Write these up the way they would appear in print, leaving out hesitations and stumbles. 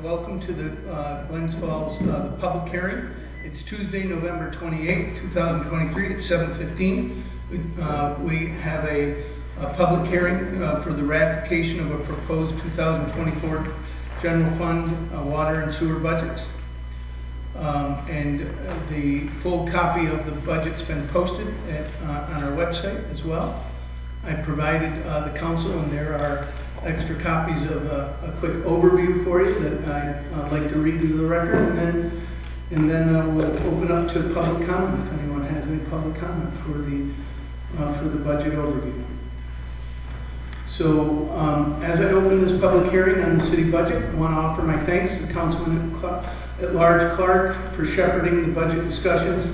Welcome to the Glens Falls public hearing. It's Tuesday, November 28, 2023 at 7:15. We have a public hearing for the ratification of a proposed 2024 general fund water and sewer budgets. The full copy of the budget's been posted on our website as well. I provided the council, and there are extra copies of a quick overview for you that I'd like to read into the record, and then we'll open up to public comment if anyone has any public comment for the budget overview. So as I open this public hearing on the city budget, I want to offer my thanks to Councilman at Large Clark for shepherding the budget discussions,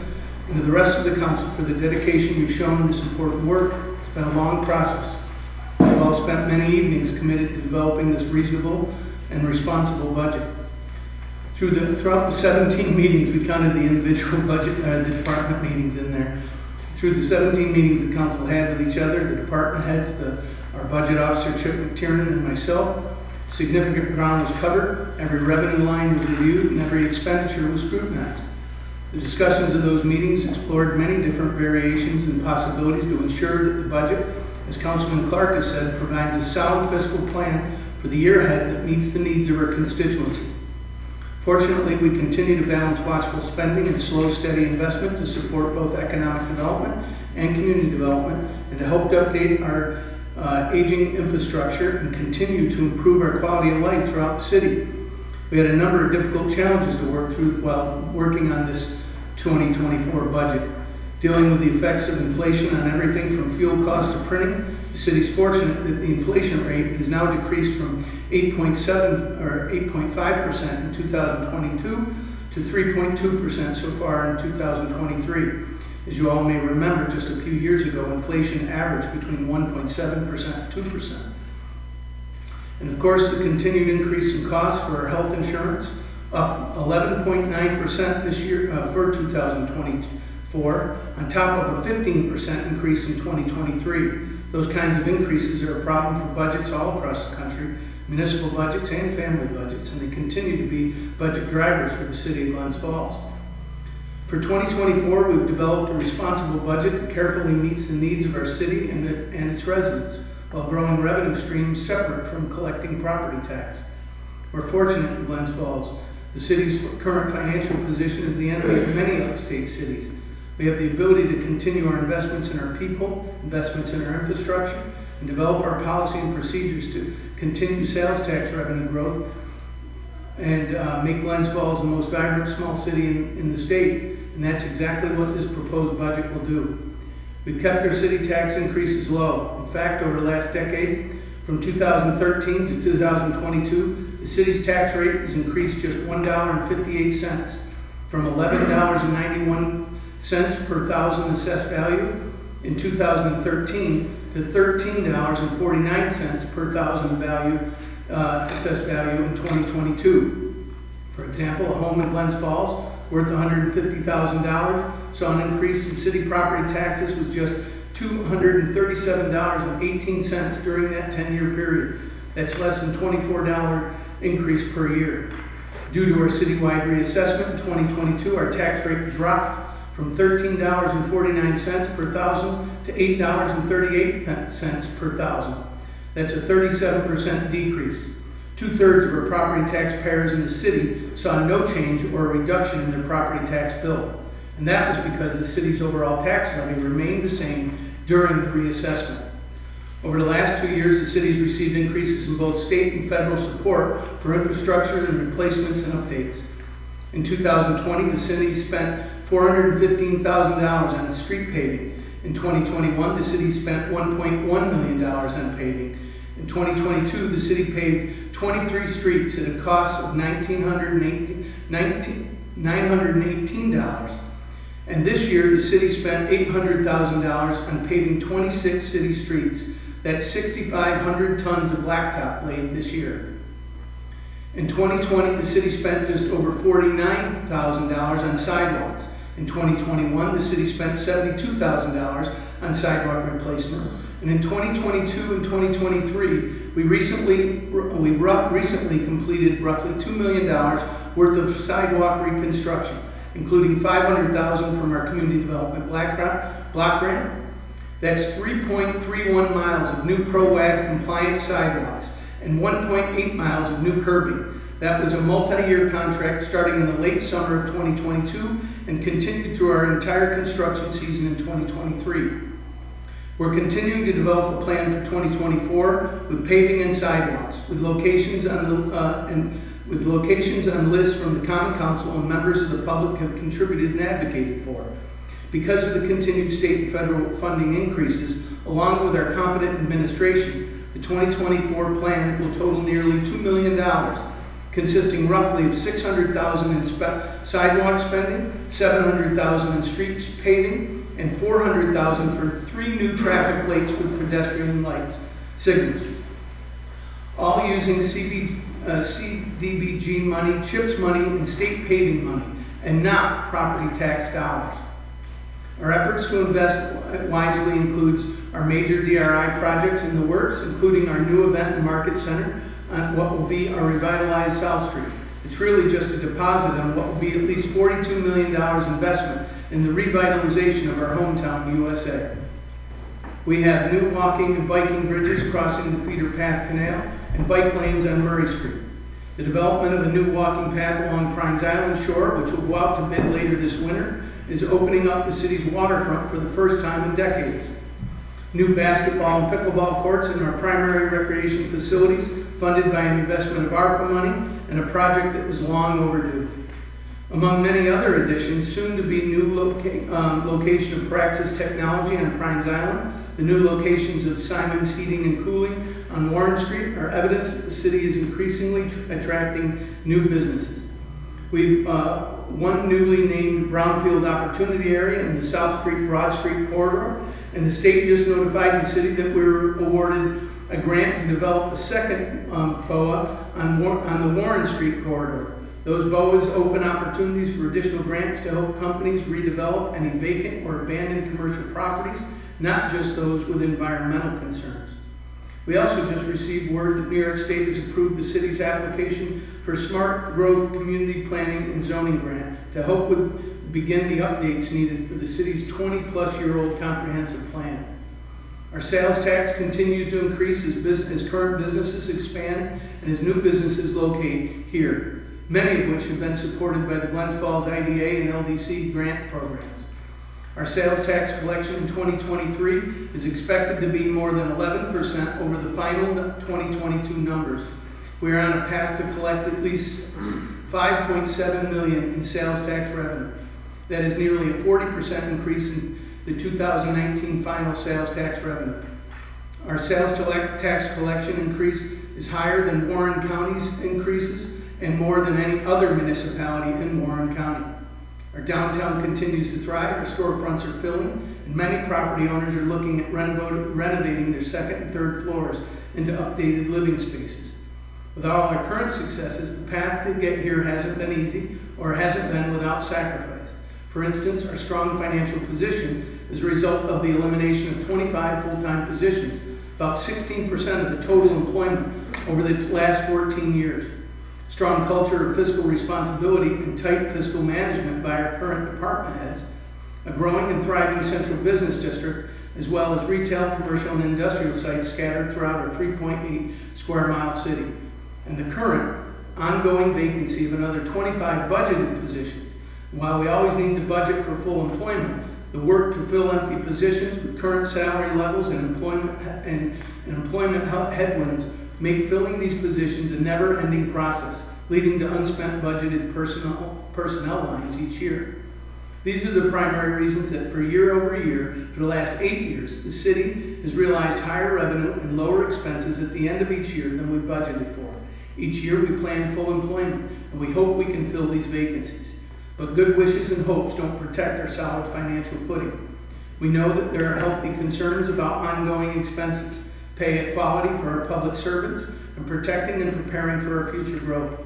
and to the rest of the council for the dedication you've shown in this important work. It's been a long process. We've all spent many evenings committed to developing this reasonable and responsible budget. Throughout the 17 meetings, we counted the individual budget, the department meetings in there. Through the 17 meetings the council had with each other, the department heads, our budget officer, Chip McTiernan, and myself, significant ground was covered, every revenue line was reviewed, and every expenditure was scrutinized. The discussions of those meetings explored many different variations and possibilities to ensure that the budget, as Councilman Clark has said, provides a sound fiscal plan for the year ahead that meets the needs of our constituency. Fortunately, we continue to balance watchful spending and slow, steady investment to support both economic development and community development, and to help to update our aging infrastructure and continue to improve our quality of life throughout the city. We had a number of difficult challenges to work through while working on this 2024 budget. Dealing with the effects of inflation on everything from fuel costs to printing, the city's fortunate that the inflation rate has now decreased from 8.7 or 8.5% in 2022 to 3.2% so far in 2023. As you all may remember, just a few years ago, inflation averaged between 1.7% and 2%. And of course, the continued increase in costs for our health insurance, up 11.9% this year for 2024, on top of a 15% increase in 2023. Those kinds of increases are a problem for budgets all across the country, municipal budgets and family budgets, and they continue to be budget drivers for the city of Glens Falls. For 2024, we've developed a responsible budget that carefully meets the needs of our city and its residents, while growing revenue streams separate from collecting property tax. We're fortunate in Glens Falls. The city's current financial position is the envy of many upstate cities. We have the ability to continue our investments in our people, investments in our infrastructure, and develop our policy and procedures to continue sales tax revenue growth and make Glens Falls the most vibrant small city in the state. And that's exactly what this proposed budget will do. We've kept our city tax increases low. In fact, over the last decade, from 2013 to 2022, the city's tax rate has increased just $1.58, from $11.91 per thousand assessed value in 2013 to $13.49 per thousand assessed value in 2022. For example, a home in Glens Falls worth $150,000 saw an increase in city property taxes with just $237.18 during that 10-year period. That's less than $24 increase per year. Due to our citywide reassessment in 2022, our tax rate dropped from $13.49 per thousand to $8.38 per thousand. That's a 37% decrease. 2/3 of our property taxpayers in the city saw no change or a reduction in their property tax bill. And that was because the city's overall tax levy remained the same during the reassessment. Over the last 2 years, the city's received increases in both state and federal support for infrastructure and replacements and updates. In 2020, the city spent $415,000 on street paving. In 2021, the city spent $1.1 million on paving. In 2022, the city paved 23 streets at a cost of $918. And this year, the city spent $800,000 on paving 26 city streets. That's 6,500 tons of blacktop laid this year. In 2020, the city spent just over $49,000 on sidewalks. In 2021, the city spent $72,000 on sidewalk replacement. And in 2022 and 2023, we recently completed roughly $2 million worth of sidewalk reconstruction, including $500,000 from our community development block grant. That's 3.31 miles of new ProWAG compliant sidewalks and 1.8 miles of new curbing. That was a multi-year contract starting in the late summer of 2022 and continued through our entire construction season in 2023. We're continuing to develop a plan for 2024 with paving and sidewalks, with locations on lists from the Common Council and members of the public have contributed and advocated for. Because of the continued state and federal funding increases, along with our competent administration, the 2024 plan will total nearly $2 million, consisting roughly of $600,000 in sidewalk spending, $700,000 in streets paving, and $400,000 for 3 new traffic lights with pedestrian lights signals, all using CDBG money, CHIPS money, and state paving money, and not property tax dollars. Our efforts to invest wisely includes our major DRI projects in the works, including our new event and market center on what will be our revitalized South Street. It's really just a deposit on what will be at least $42 million investment in the revitalization of our hometown, USA. We have new walking and biking bridges crossing the Feeder Path Canal and bike lanes on Murray Street. The development of a new walking path along Pines Island shore, which will go out to bid later this winter, is opening up the city's waterfront for the first time in decades. New basketball and pickleball courts in our primary recreation facilities, funded by an investment of ARPA money and a project that was long overdue. Among many other additions, soon to be new location of Praxis Technology on Pines Island, the new locations of Simon's Heating and Cooling on Warren Street are evidence that the city is increasingly attracting new businesses. We've one newly named Brownfield Opportunity Area in the South Street Broad Street corridor, and the state just notified the city that we were awarded a grant to develop a second BOA on the Warren Street corridor. Those BOAs open opportunities for additional grants to help companies redevelop any vacant or abandoned commercial properties, not just those with environmental concerns. We also just received word that New York State has approved the city's application for Smart Growth Community Planning and Zoning Grant to help begin the updates needed for the city's 20-plus-year-old comprehensive plan. Our sales tax continues to increase as current businesses expand and as new businesses locate here, many of which have been supported by the Glens Falls IDA and LDC grant programs. Our sales tax collection in 2023 is expected to be more than 11% over the final 2022 numbers. We are on a path to collect at least $5.7 million in sales tax revenue. That is nearly a 40% increase in the 2019 final sales tax revenue. Our sales tax collection increase is higher than Warren County's increases and more than any other municipality in Warren County. Our downtown continues to thrive, our storefronts are filling, and many property owners are looking at renovating their second and third floors into updated living spaces. With all our current successes, the path to get here hasn't been easy or hasn't been without sacrifice. For instance, our strong financial position is a result of the elimination of 25 full-time positions, about 16% of the total employment over the last 14 years. Strong culture of fiscal responsibility and tight fiscal management by our current department heads, a growing and thriving central business district, as well as retail, commercial, and industrial sites scattered throughout our 3.8 square mile city, and the current ongoing vacancy of another 25 budgeted positions. While we always need to budget for full employment, the work to fill empty positions with current salary levels and employment headwinds make filling these positions a never-ending process, leading to unspent budgeted personnel lines each year. These are the primary reasons that for year over year, for the last 8 years, the city has realized higher revenue and lower expenses at the end of each year than we budgeted for. Each year we plan full employment, and we hope we can fill these vacancies. But good wishes and hopes don't protect our solid financial footing. We know that there are healthy concerns about ongoing expenses, pay equality for our public servants, and protecting and preparing for our future growth.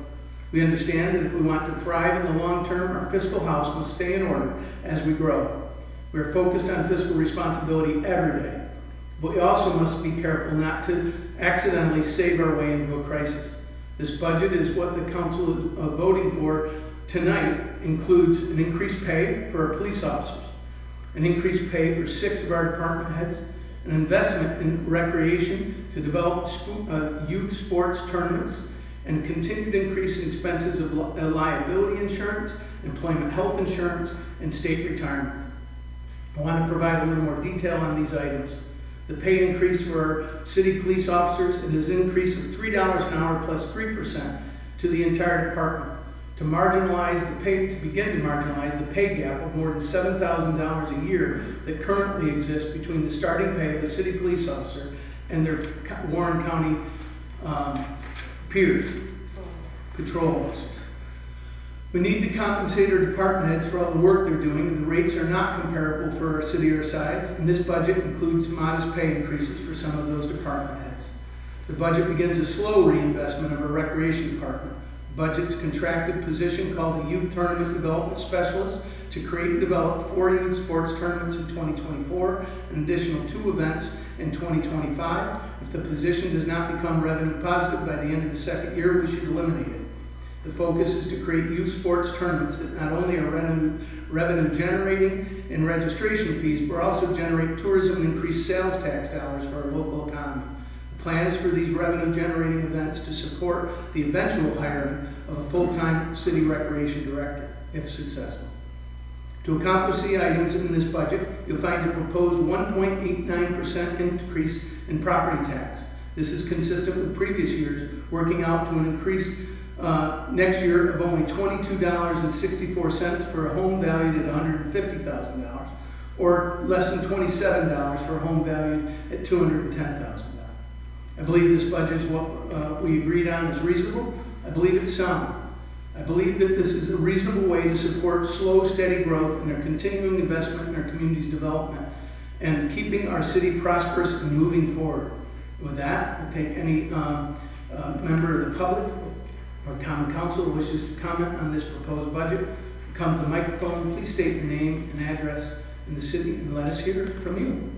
We understand that if we want to thrive in the long term, our fiscal house must stay in order as we grow. We are focused on fiscal responsibility every day. But we also must be careful not to accidentally save our way into a crisis. This budget is what the council is voting for tonight includes an increased pay for our police officers, an increased pay for 6 of our department heads, an investment in recreation to develop youth sports tournaments, and continued increase in expenses of liability insurance, employment health insurance, and state retirements. I want to provide a little more detail on these items. The pay increase for our city police officers is an increase of $3 an hour plus 3% to the entire department. To begin to marginalize the pay gap of more than $7,000 a year that currently exists between the starting pay of a city police officer and their Warren County peers, patrols. We need to compensate our department heads for all the work they're doing, and the rates are not comparable for a city our size, and this budget includes modest pay increases for some of those department heads. The budget begins a slow reinvestment of our recreation department. The budget's contracted position called the Youth Tournament Development Specialist to create and develop 4 youth sports tournaments in 2024, an additional 2 events in 2025. If the position does not become revenue positive by the end of the second year, we should eliminate it. The focus is to create youth sports tournaments that not only are revenue generating in registration fees, but also generate tourism and increase sales tax dollars for our local economy. The plan is for these revenue generating events to support the eventual hiring of a full-time city recreation director, if successful. To accomplish the items in this budget, you'll find a proposed 1.89% increase in property tax. This is consistent with previous years, working out to an increase next year of only $22.64 for a home valued at $150,000, or less than $27 for a home valued at $210,000. I believe this budget is what we agreed on is reasonable. I believe it's sound. I believe that this is a reasonable way to support slow, steady growth and our continuing investment in our community's development and keeping our city prosperous and moving forward. With that, we'll take any member of the public or common council who wishes to comment on this proposed budget. Come to the microphone, please state your name and address in the city and let us hear from you.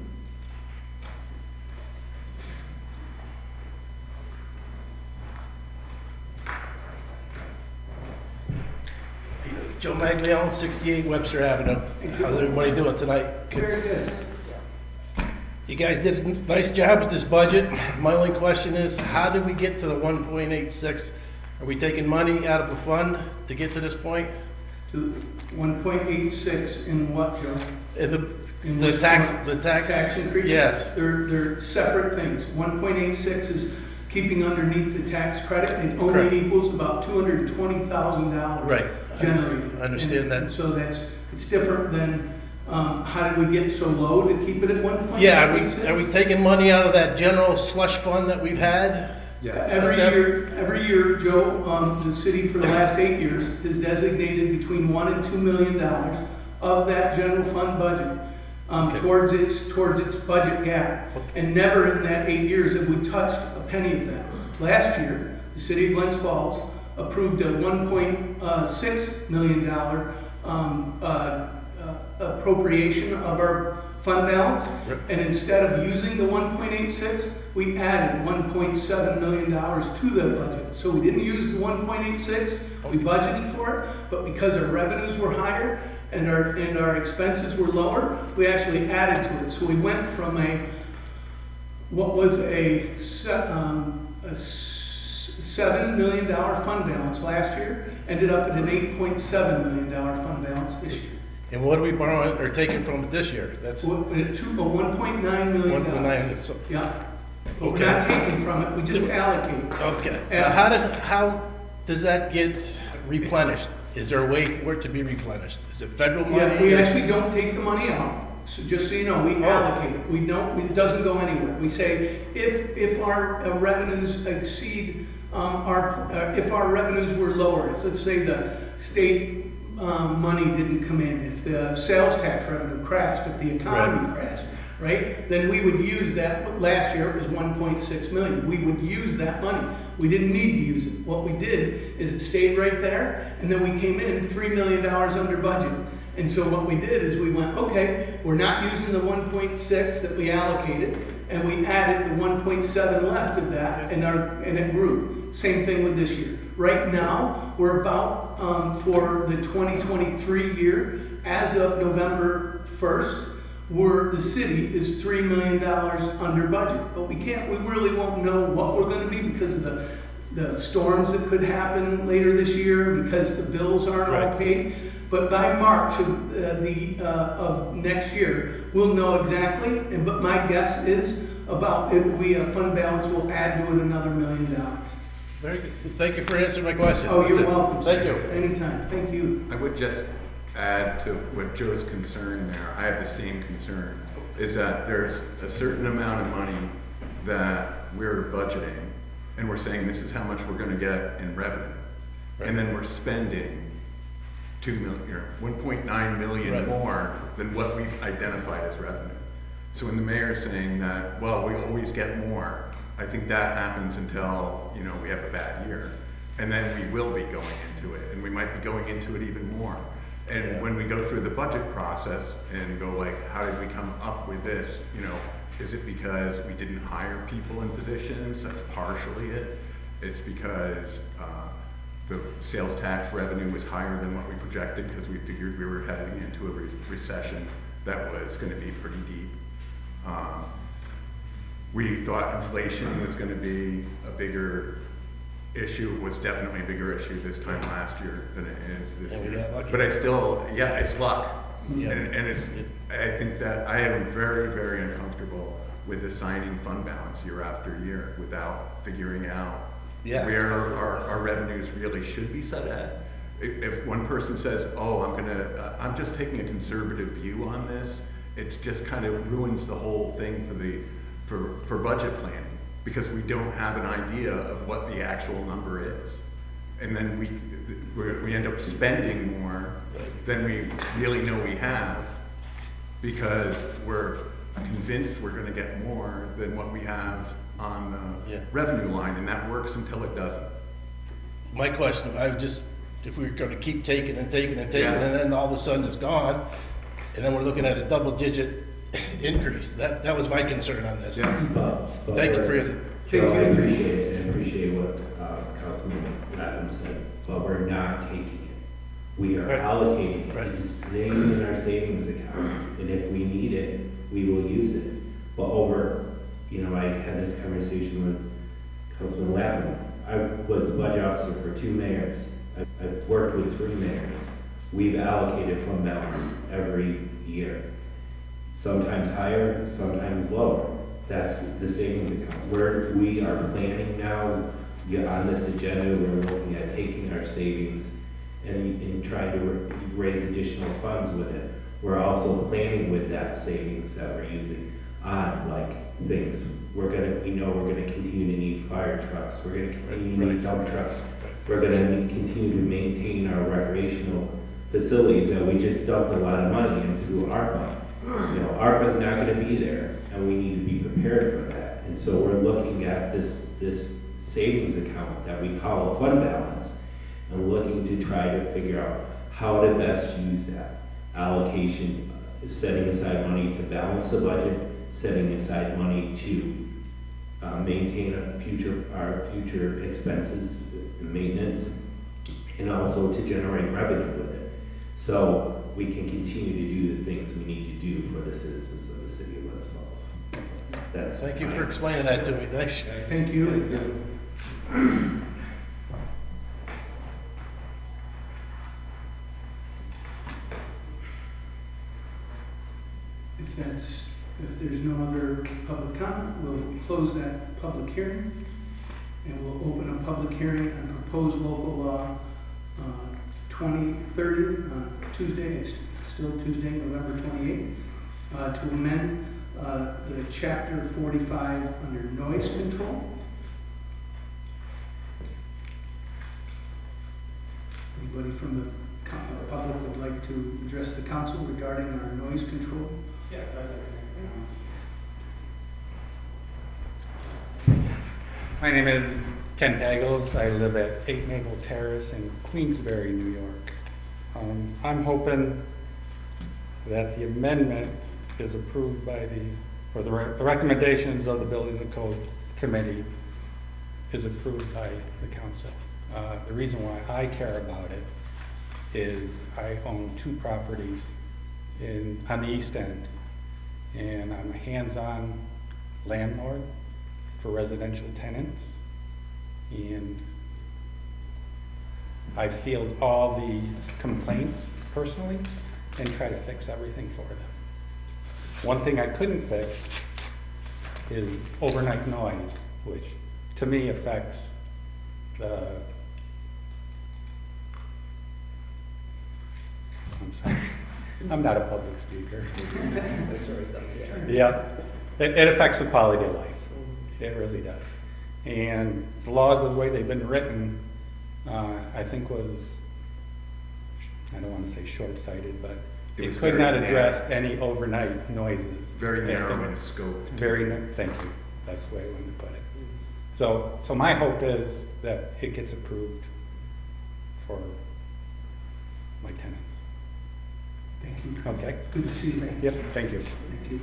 Joe Maglione, 68 Webster Avenue. How's everybody doing tonight? Very good. You guys did a nice job with this budget. My only question is, how did we get to the 1.86? Are we taking money out of a fund to get to this point? To 1.86 in what, Joe? In the tax increase? Yes. They're separate things. 1.86 is keeping underneath the tax credit. It only Correct. equals about $220,000 Right. generated. I understand that. And so it's different than how did we get so low to keep it at 1.86? Yeah, are we taking money out of that general slush fund that we've had? Yeah. Every year, Joe, the city for the last 8 years has designated between $1 and $2 million of that general fund budget towards its budget gap. And never in that 8 years have we touched a penny of that. Last year, the city of Glens Falls approved a $1.6 million appropriation of our fund balance. Yep. And instead of using the 1.86, we added $1.7 million to the budget. So we didn't use the 1.86, we budgeted for it, but because our revenues were higher and our expenses were lower, we actually added to it. So we went from what was a $7 million fund balance last year, ended up at an $8.7 million fund balance this year. And what are we borrowing or taking from it this year? That's $1.9 million. 1.9. So, Yeah. But we're Okay. not taking from it, we just allocate. okay. And Now, how does that get replenished? Is there a way for it to be replenished? Is it federal money? Yeah, we actually don't take the money out. So just so you know, we allocate it. We don't, it doesn't go anywhere. We say if our revenues exceed if our revenues were lower, so let's say the state money didn't come in, if the sales tax revenue crashed, if the economy crashed, right? Then we would use that. Last year it was 1.6 million. We would use that money. We didn't need to use it. What we did is it stayed right there, and then we came in $3 million under budget. And so what we did is we went, okay, we're not using the 1.6 that we allocated, and we added the 1.7 left of that, and it grew. Same thing with this year. Right now, we're about, for the 2023 year, as of November 1st, the city is $3 million under budget. But we really won't know what we're gonna be because of the storms that could happen later this year, because the bills aren't all Right. paid. But by March of next year, we'll know exactly, but my guess is it will be a fund balance will add to it another $1 million. Very good. Thank you for answering my question. Oh, That's you're it. welcome. Thank sir. you. Anytime, thank you. I would just add to what Joe's concern there, I have the same concern, is that there's a certain amount of money that we're budgeting, and we're saying this is how much we're gonna get in revenue. And then we're spending 1.9 million Right. more than what we've identified as revenue. So when the mayor's saying that, well, we always get more, I think that happens until, we have a bad year. And then we will be going into it, and we might be going into it even more. And Yeah. when we go through the budget process and go like, how did we come up with this? Is it because we didn't hire people in positions? That's partially it. It's because the sales tax revenue was higher than what we projected because we figured we were heading into a recession that was going to be pretty deep. We thought inflation was going to be a bigger issue. It was definitely a bigger issue this time last year than it is this And we year. got lucky. But it's luck. Yeah. And I think that I am very, very uncomfortable with assigning fund balance year after year without figuring out Yeah. where our revenues really should be set at. If one person says, oh, I'm just taking a conservative view on this, it just kind of ruins the whole thing for budget planning, because we don't have an idea of what the actual number is. And then we end up spending more than we really know we have, because we're convinced we're gonna get more than what we have on the Yeah. revenue line, and that works until it doesn't. My question, if we were gonna keep taking and taking and taking, Yeah. and then all of a sudden it's gone, and then we're looking at a double-digit increase, that was my concern on this. Yeah. But Thank you we're- for your, Joe, I Thank you. appreciate it, and appreciate what Councilman Adams said, but we're not taking it. We are Right. allocating it. Right. It's staying in our savings account, and if we need it, we will use it. But I had this conversation with Councilman Lappin. I was the budget officer for 2 mayors. I've worked with 3 mayors. We've allocated fund balance every year. Sometimes higher, sometimes lower. That's the savings account. We are planning now, on this agenda, we're looking at taking our savings and trying to raise additional funds with it. We're also planning with that savings that we're using on things. We know we're gonna continue to need fire trucks, we're gonna continue to need dump trucks. We're gonna continue to maintain our recreational facilities that we just dumped a lot of money in through ARPA. ARPA's not gonna be there, and we need to be prepared for that. And so we're looking at this savings account that we call a fund balance, and looking to try to figure out how to best use that allocation, setting aside money to balance the budget, setting aside money to maintain our future expenses and maintenance, and also to generate revenue with it. So we can continue to do the things we need to do for the citizens of the city of Glens Falls. thank you for explaining that to me, thanks. Thank you. If there's no other public comment, we'll close that public hearing. And we'll open a public hearing on proposed local law 2030, Tuesday, it's still Tuesday, November 28th, to amend the chapter 45 under noise control. Anybody from the public would like to address the council regarding our noise control? Yes, my name is Ken Pagels. I live at 8 Maple Terrace in Queensbury, New York. I'm hoping that the amendment is approved by the or the recommendations of the Buildings and Code Committee is approved by the council. The reason why I care about it is I own 2 properties on the east end, and I'm a hands-on landlord for residential tenants, and I field all the complaints personally and try to fix everything for them. One thing I couldn't fix is overnight noise, which to me affects the, I'm sorry, I'm not a public speaker. Yeah, it affects the quality of life. It really does. And the laws, the way they've been written, I think was, I don't want to say short-sighted, but It it was could very not narrow. address any overnight noises. Very narrow in scope. Thank you, that's the way I wanted to put it. So my hope is that it gets approved for my tenants. Thank you. Okay? Good to see you, man. Yep, thank you. Thank you.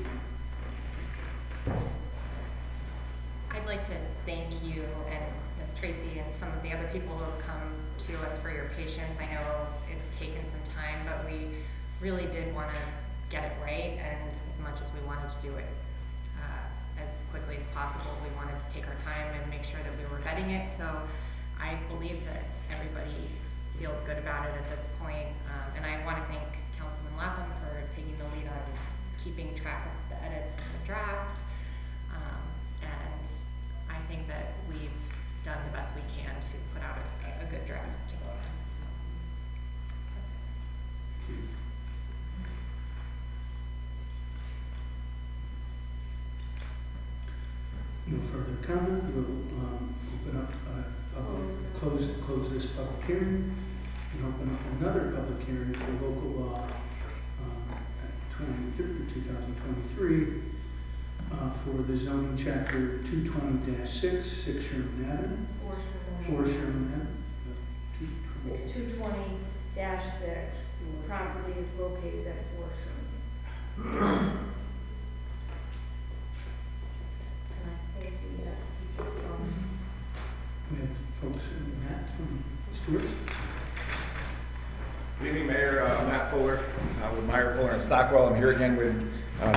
I'd like to thank you and Ms. Tracy and some of the other people who have come to us for your patience. I know it's taken some time, but we really did want to get it right, and as much as we wanted to do it as quickly as possible, we wanted to take our time and make sure that we were vetting it. So I believe that everybody feels good about it at this point. And I want to thank Councilman Lapham for taking the lead on keeping track of the edits and the draft. And I think that we've done the best we can to put out a good draft to go on. So that's it. No further comment. We'll open up, close this public hearing and open up another public hearing for local law 2023 for the zoning chapter 220-6, 6 Sherman Avenue. 4 Sherman Avenue. It's 220-6, property is located at 4 Sherman. And I think the people from We have folks in that from Stewart. Good evening, Mayor. Matt Fuller with Meyer, Fuller and Stockwell. I'm here again with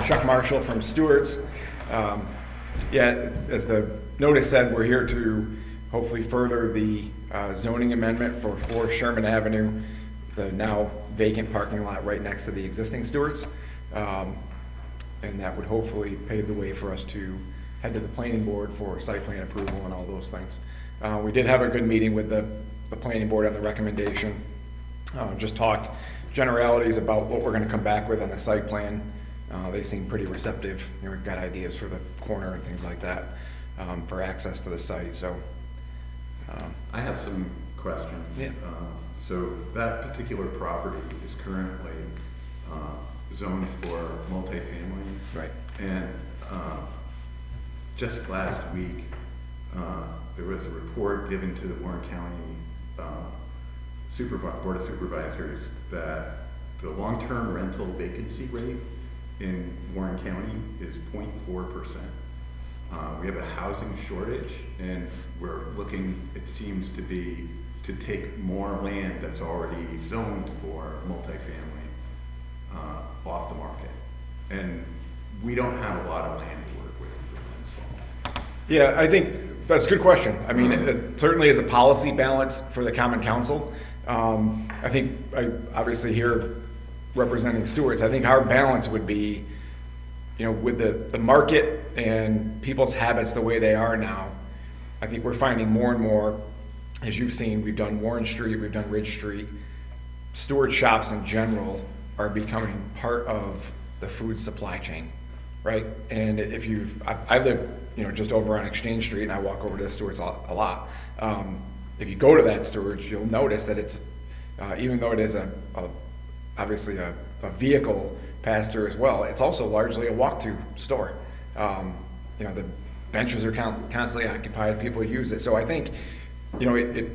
Chuck Marshall from Stewart's. As the notice said, we're here to hopefully further the zoning amendment for 4 Sherman Avenue, the now vacant parking lot right next to the existing Stewart's. And that would hopefully pave the way for us to head to the planning board for site plan approval and all those things. We did have a good meeting with the planning board on the recommendation. Just talked generalities about what we're going to come back with on the site plan. They seem pretty receptive. You know, we've got ideas for the corner and things like that for access to the site. So I have some questions. Yeah. So that particular property is currently zoned for multifamily. right. And just last week, there was a report given to the Warren County Board of Supervisors that the long-term rental vacancy rate in Warren County is 0.4%. We have a housing shortage, and we're looking, it seems to be, to take more land that's already zoned for multifamily off the market. And we don't have a lot of land to work with for Glens. Yeah, I think that's a good question. I mean, it certainly is a policy balance for the Common Council. I think, obviously here representing Stewart's, I think our balance would be, you know, with the market and people's habits the way they are now, I think we're finding more and more, as you've seen, we've done Warren Street, we've done Ridge Street. Stewart shops in general are becoming part of the food supply chain, right? And if I live, you know, just over on Exchange Street, and I walk over to Stewart's a lot. If you go to that Stewart's, you'll notice that it's, even though it is obviously a vehicle pass through as well, it's also largely a walk-to store. You know, the benches are constantly occupied, people use it. So I think, you know,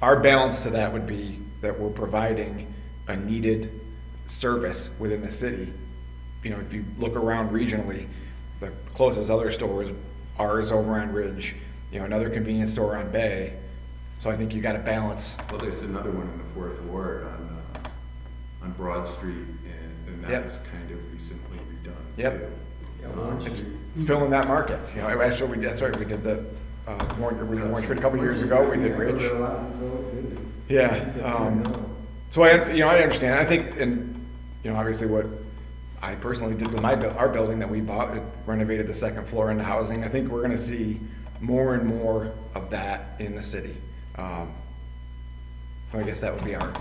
our balance to that would be that we're providing a needed service within the city. You know, if you look around regionally, the closest other store is ours over on Ridge, another convenience store on Bay. So I think you gotta balance. Well, there's another one in the Fourth Ward on Broad Street, and Yep. that's kind of recently redone Yep. too. It's filling that market. Actually, that's right, we did the, Warren Street a couple years ago, we did Ridge. Yeah, so I understand, I think, and, obviously what I personally did with our building that we bought, it renovated the second floor into housing. I think we're gonna see more and more of that in the city. So I guess that would be our.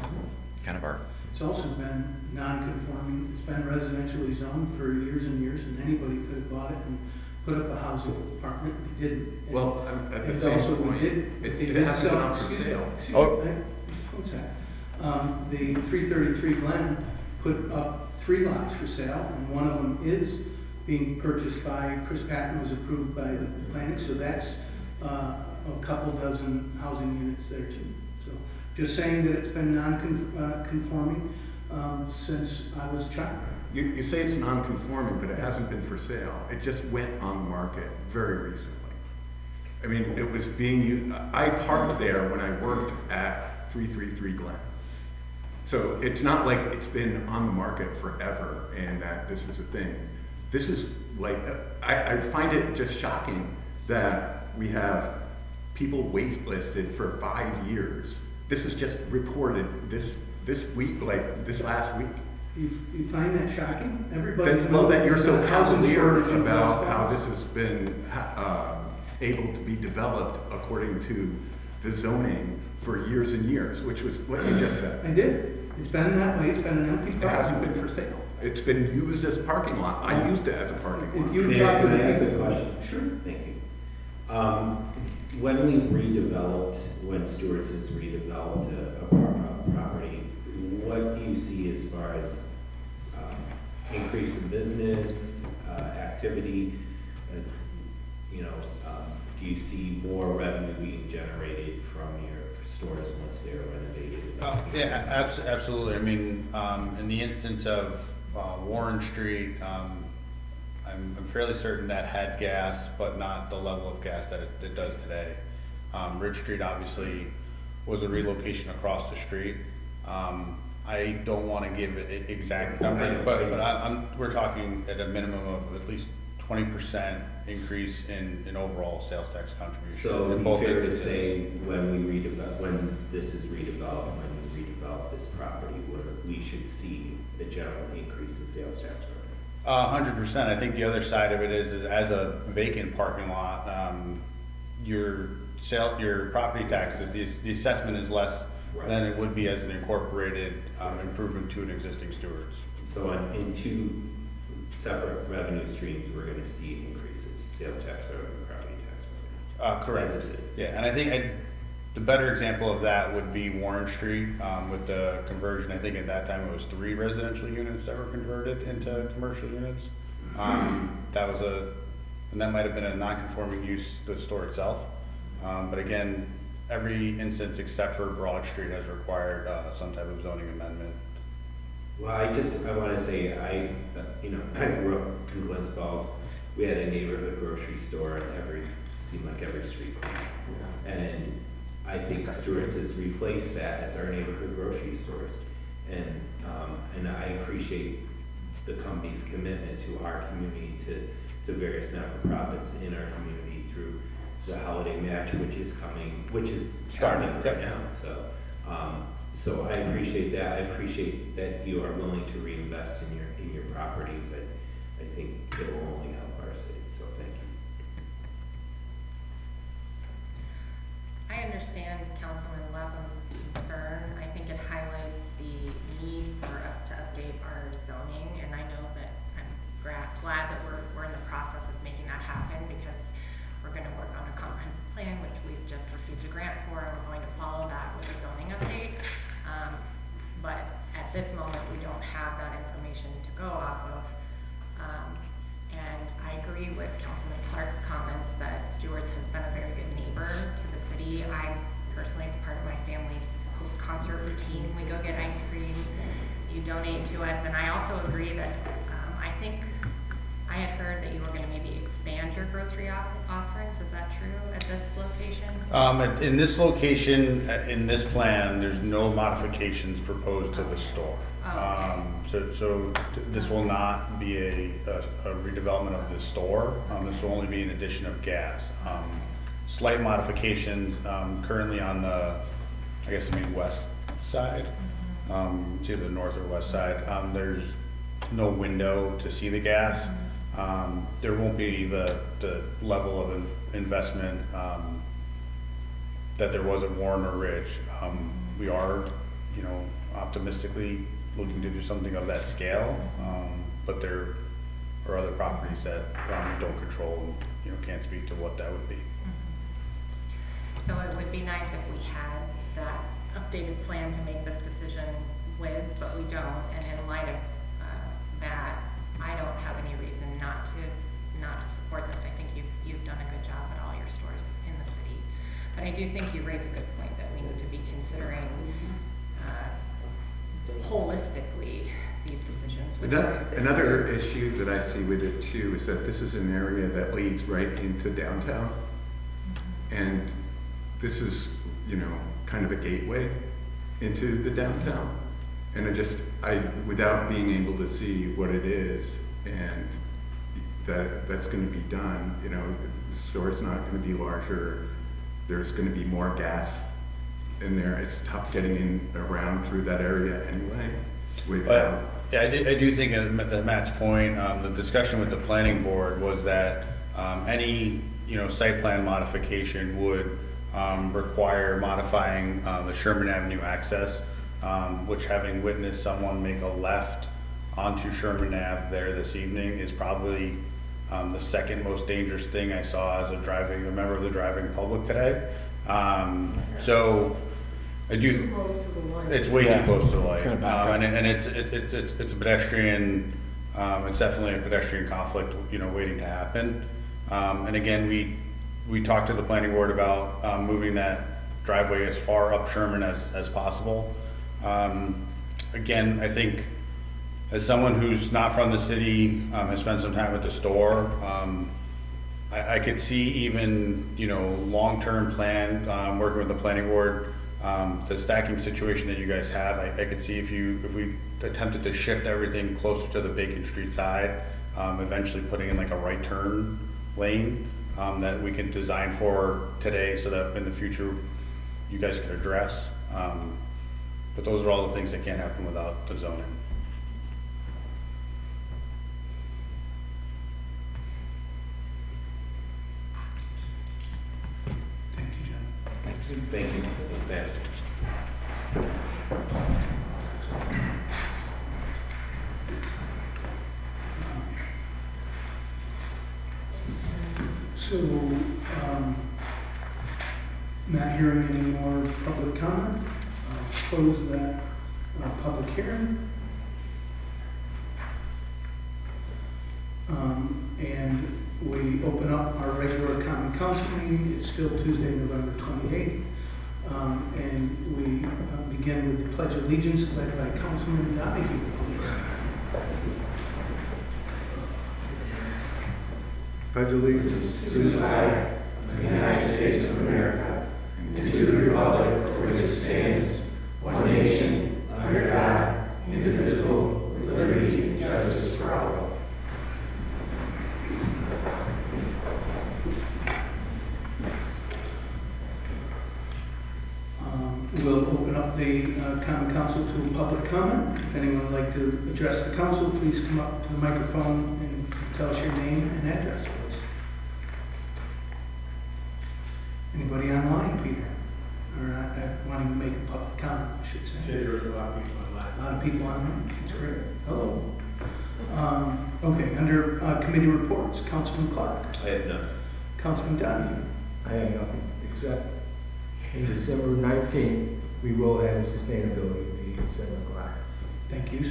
It's also been non-conforming, it's been residentially zoned for years and years, and anybody could have bought it and put up a housing apartment, we didn't. And- Well, at the and same also we point, did- it they did hasn't sell- gone for excuse me, sale. excuse Oh. me, just one sec. The 333 Glen put up 3 lots for sale, and one of them is being purchased by, Chris Patton was approved by the planning, so that's a couple dozen housing units there too. So, just saying that it's been non-conforming since I was a child. You say it's non-conforming, but it hasn't been for sale. It just went on the market very recently. I mean, it was being used, I parked there when I worked at 333 Glens. So it's not like it's been on the market forever and that this is a thing. This is like, I find it just shocking that we have people waitlisted for 5 years. This is just reported this week, like this last week. You find that shocking? Everybody. Well, that you're so housing cavalier shortage in about West how Dallas. this has been able to be developed according to the zoning for years and years, which was what you just said. I did. It's been that way. It's been an empty It property. hasn't been for sale. It's been used as a parking lot. I used it as a parking If lot. you Can talk to I the ask a people. question? Sure. Thank you. When we redeveloped, when Stewart's has redeveloped a property, what do you see as far as increase in business, activity? Do you see more revenue being generated from your stores once they're renovated? Yeah, absolutely. I mean, in the instance of Warren Street, I'm fairly certain that had gas, but not the level of gas that it does today. Ridge Street obviously was a relocation across the street. I don't want to give exact numbers, but we're talking at a minimum of at least 20% increase in overall sales tax contribution. So in it'd both be fair to instances. say, when this is redeveloped, when we redevelop this property, we should see a general increase in sales tax revenue. 100%. I think the other side of it is as a vacant parking lot, your property taxes, the assessment is less Right. than it would be as an incorporated improvement to an existing Stewart's. So in 2 separate revenue streams, we're gonna see increases, sales tax revenue, property tax revenue. Correct. As a city. Yeah, and I think the better example of that would be Warren Street with the conversion. I think at that time it was 3 residential units that were converted into commercial units. That was and that might have been a non-conforming use to the store itself. But again, every instance except for Broad Street has required some type of zoning amendment. Well, I wanna say, I grew up in Glens Falls. We had a neighborhood grocery store in seemed like every street corner. And I think Stewart's has replaced that as our neighborhood grocery stores. And I appreciate the company's commitment to our community, to various not-for-profits in our community through the holiday match, which is starting right now. So I appreciate that. I appreciate that you are willing to reinvest in your properties. I think it will only help our city, so thank you. I understand Councilman Lapham's concern. I think it highlights the need for us to update our zoning, and I know that I'm glad that we're in the process of making that happen, because we're gonna work on a comprehensive plan, which we've just received a grant for, and we're going to follow that with a zoning update. But at this moment, we don't have that information to go off of. And I agree with Councilman Clark's comments that Stewart's has been a very good neighbor to the city. I personally, it's part of my family's post-concert routine. We go get ice cream, you donate to us, and I also agree that I I had heard that you were gonna maybe expand your grocery offerings, is that true at this location? In this location, in this plan, there's no modifications proposed to the store. Oh, okay. This will not be a redevelopment of the store. This will only be an addition of gas. Slight modifications, currently on the, west side. It's either the north or west side. There's no window to see the gas. There won't be the level of investment that there was at Warren or Ridge. We are, optimistically looking to do something of that scale, but there are other properties that we don't control and, can't speak to what that would be. So it would be nice if we had that updated plan to make this decision with, but we don't, and in light of that, I don't have any reason not to support this. I think you've done a good job at all your stores in the city. But I do think you raise a good point that we need to be considering holistically these decisions. Another issue that I see with it too is that this is an area that leads right into downtown. And this is, kind of a gateway into the downtown. And without being able to see what it is and that's gonna be done, the store's not gonna be larger. There's gonna be more gas in there. It's tough getting in around through that area anyway. Yeah, I do think at Matt's point, the discussion with the planning board was that any, site plan modification would require modifying the Sherman Avenue access, which, having witnessed someone make a left onto Sherman Ave there this evening, is probably the second most dangerous thing I saw as a member of the driving public today. So I do. It's way too close to the light, and it's a pedestrian. It's definitely a pedestrian conflict, waiting to happen. And again, we talked to the planning board about moving that driveway as far up Sherman as possible. Again, I think as someone who's not from the city, has spent some time at the store, I could see even, long-term plan, working with the planning board, the stacking situation that you guys have. I could see if we attempted to shift everything closer to the Bacon Street side, eventually putting in like a right turn lane, that we can design for today so that in the future you guys can address. But those are all the things that can't happen without the zoning. Thank you, John. Thanks. Thank you. Thanks, Matt. So, not hearing any more public comment, I'll close that public hearing. And we open up our regular common council meeting. It's still Tuesday, November 28th. And we begin with the Pledge of Allegiance led by Councilman Donahue, please. Pledge allegiance to the flag of the United States of America and to the republic for which it stands, one nation, under God, indivisible, with liberty and justice for all. We'll open up the common council to public comment. If anyone would like to address the council, please come up to the microphone and tell us your name and address, please. Anybody online, Peter? Or wanting to make a public comment, I should say. There's a lot of people online. A lot of people online. That's great. Hello. Okay, under committee reports, Councilman Clark. I have none. Councilman Donahue. I have nothing except in December 19th, we will have a sustainability meeting at 7 o'clock. Thank you.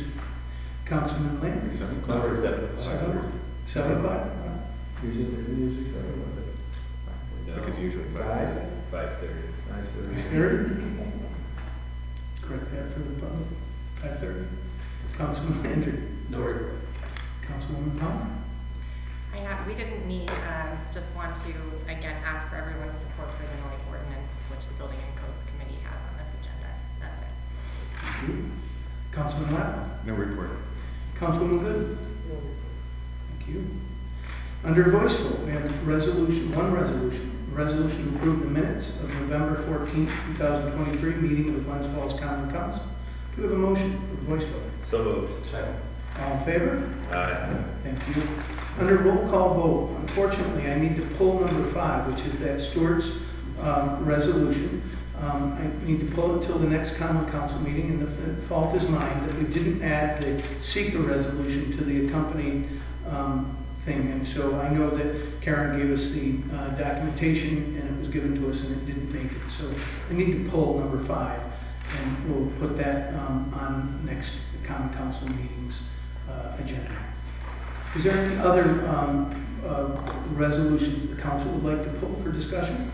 Councilman Landry. 7 o'clock. Number 7. 7 o'clock. Usually 7, was it? Because usually 5? 5:30. 5:30. Third? Correct that for the public. 5:30. Councilman Landry. No report. Councilwoman Palmer. ask for everyone's support for the noise ordinance, which the Building and Codes Committee has on this agenda. That's it. Thank you. Councilman Webb? No report. Councilwoman Good? Thank you. Under voice vote, we have one resolution. A resolution to approve the minutes of November 14th, 2023 meeting of the Glens Falls Common Council. Do we have a motion for voice vote? So moved. Second. All in favor? Aye. Thank you. Under roll call vote, unfortunately, I need to pull number 5, which is that Stewart's resolution. I need to pull it till the next common council meeting, and the fault is mine that we didn't add the seeker resolution to the accompanying thing. And so I know that Karen gave us the documentation, and it was given to us, and it didn't make it. So I need to pull number 5, and we'll put that on next common council meeting's agenda. Is there any other resolutions the council would like to pull for discussion?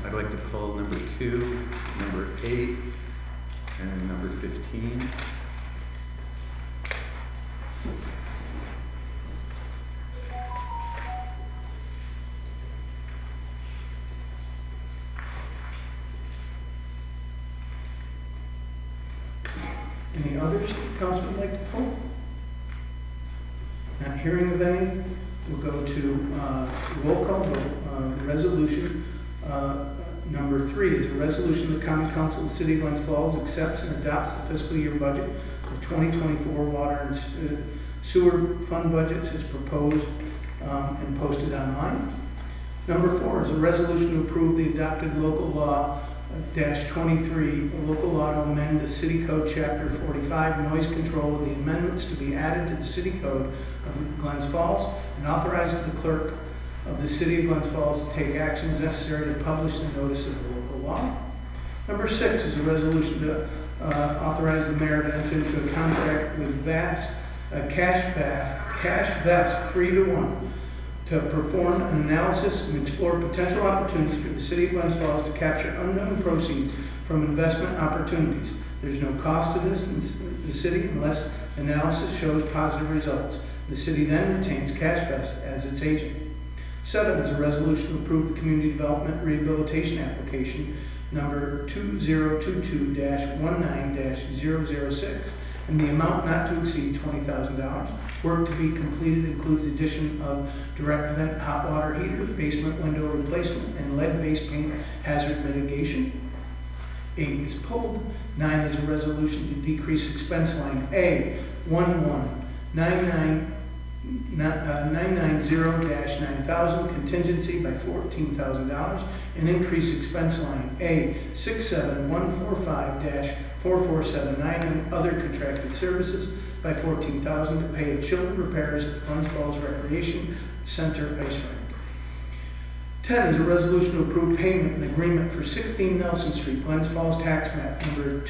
I'd like to pull number 2, number 8, and number 15. Any others the council would like to pull? Not hearing of any, we'll go to roll call vote. Resolution number 3 is a resolution the Common Council of the City of Glens Falls accepts and adopts the fiscal year budget of 2024 water and sewer fund budgets as proposed and posted online. Number 4 is a resolution to approve the adopted local law -23, a local law to amend the City Code Chapter 45 noise control with the amendments to be added to the City Code of Glens Falls and authorizes the clerk of the City of Glens Falls to take actions necessary to publish the notice of the local law. Number 6 is a resolution to authorize the mayor to enter into a contract with Cash Vest 3-to-1 to perform an analysis and explore potential opportunities for the City of Glens Falls to capture unknown proceeds from investment opportunities. There's no cost to this in the city unless analysis shows positive results. The city then retains Cash Vest as its agent. 7 is a resolution to approve the Community Development Rehabilitation Application number 2022-19-006 in the amount not to exceed $20,000. Work to be completed includes the addition of direct vent hot water heater, basement window replacement, and lead-based paint hazard mitigation. 8 is pulled. 9 is a resolution to decrease expense line A11990-9000 contingency by $14,000 and increase expense line A67145-4479 and other contracted services by $14,000 to pay children repairs at Glens Falls Recreation Center ice rink. 10 is a resolution to approve payment and agreement for 16 Nelson Street, Glens Falls tax map number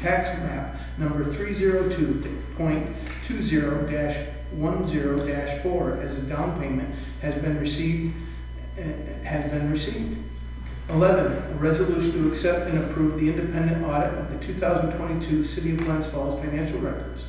tax map number 302.20-10-4 as a down payment has been received. 11, a resolution to accept and approve the independent audit of the 2022 City of Glens Falls financial records.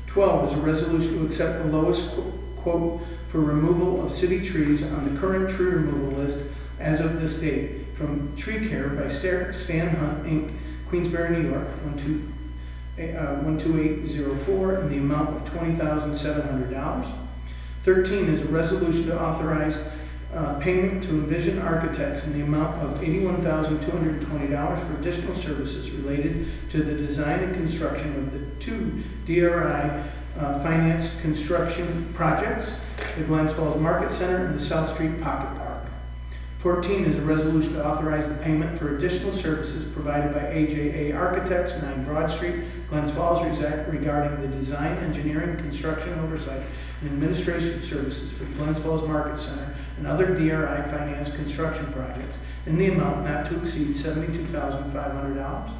12 is a resolution to accept the lowest quote for removal of city trees on the current tree removal list as of this date from Tree Care by Stan Hunt, Inc., Queensbury, New York, 12804 in the amount of $20,700. 13 is a resolution to authorize payment to Envision Architects in the amount of $81,220 for additional services related to the design and construction of the 2 DRI finance construction projects, the Glens Falls Market Center and the South Street Pocket Park. 14 is a resolution to authorize the payment for additional services provided by AJA Architects, 9 Broad Street, Glens Falls, regarding the design, engineering, construction oversight, and administration services for the Glens Falls Market Center and other DRI finance construction projects in the amount not to exceed $72,500.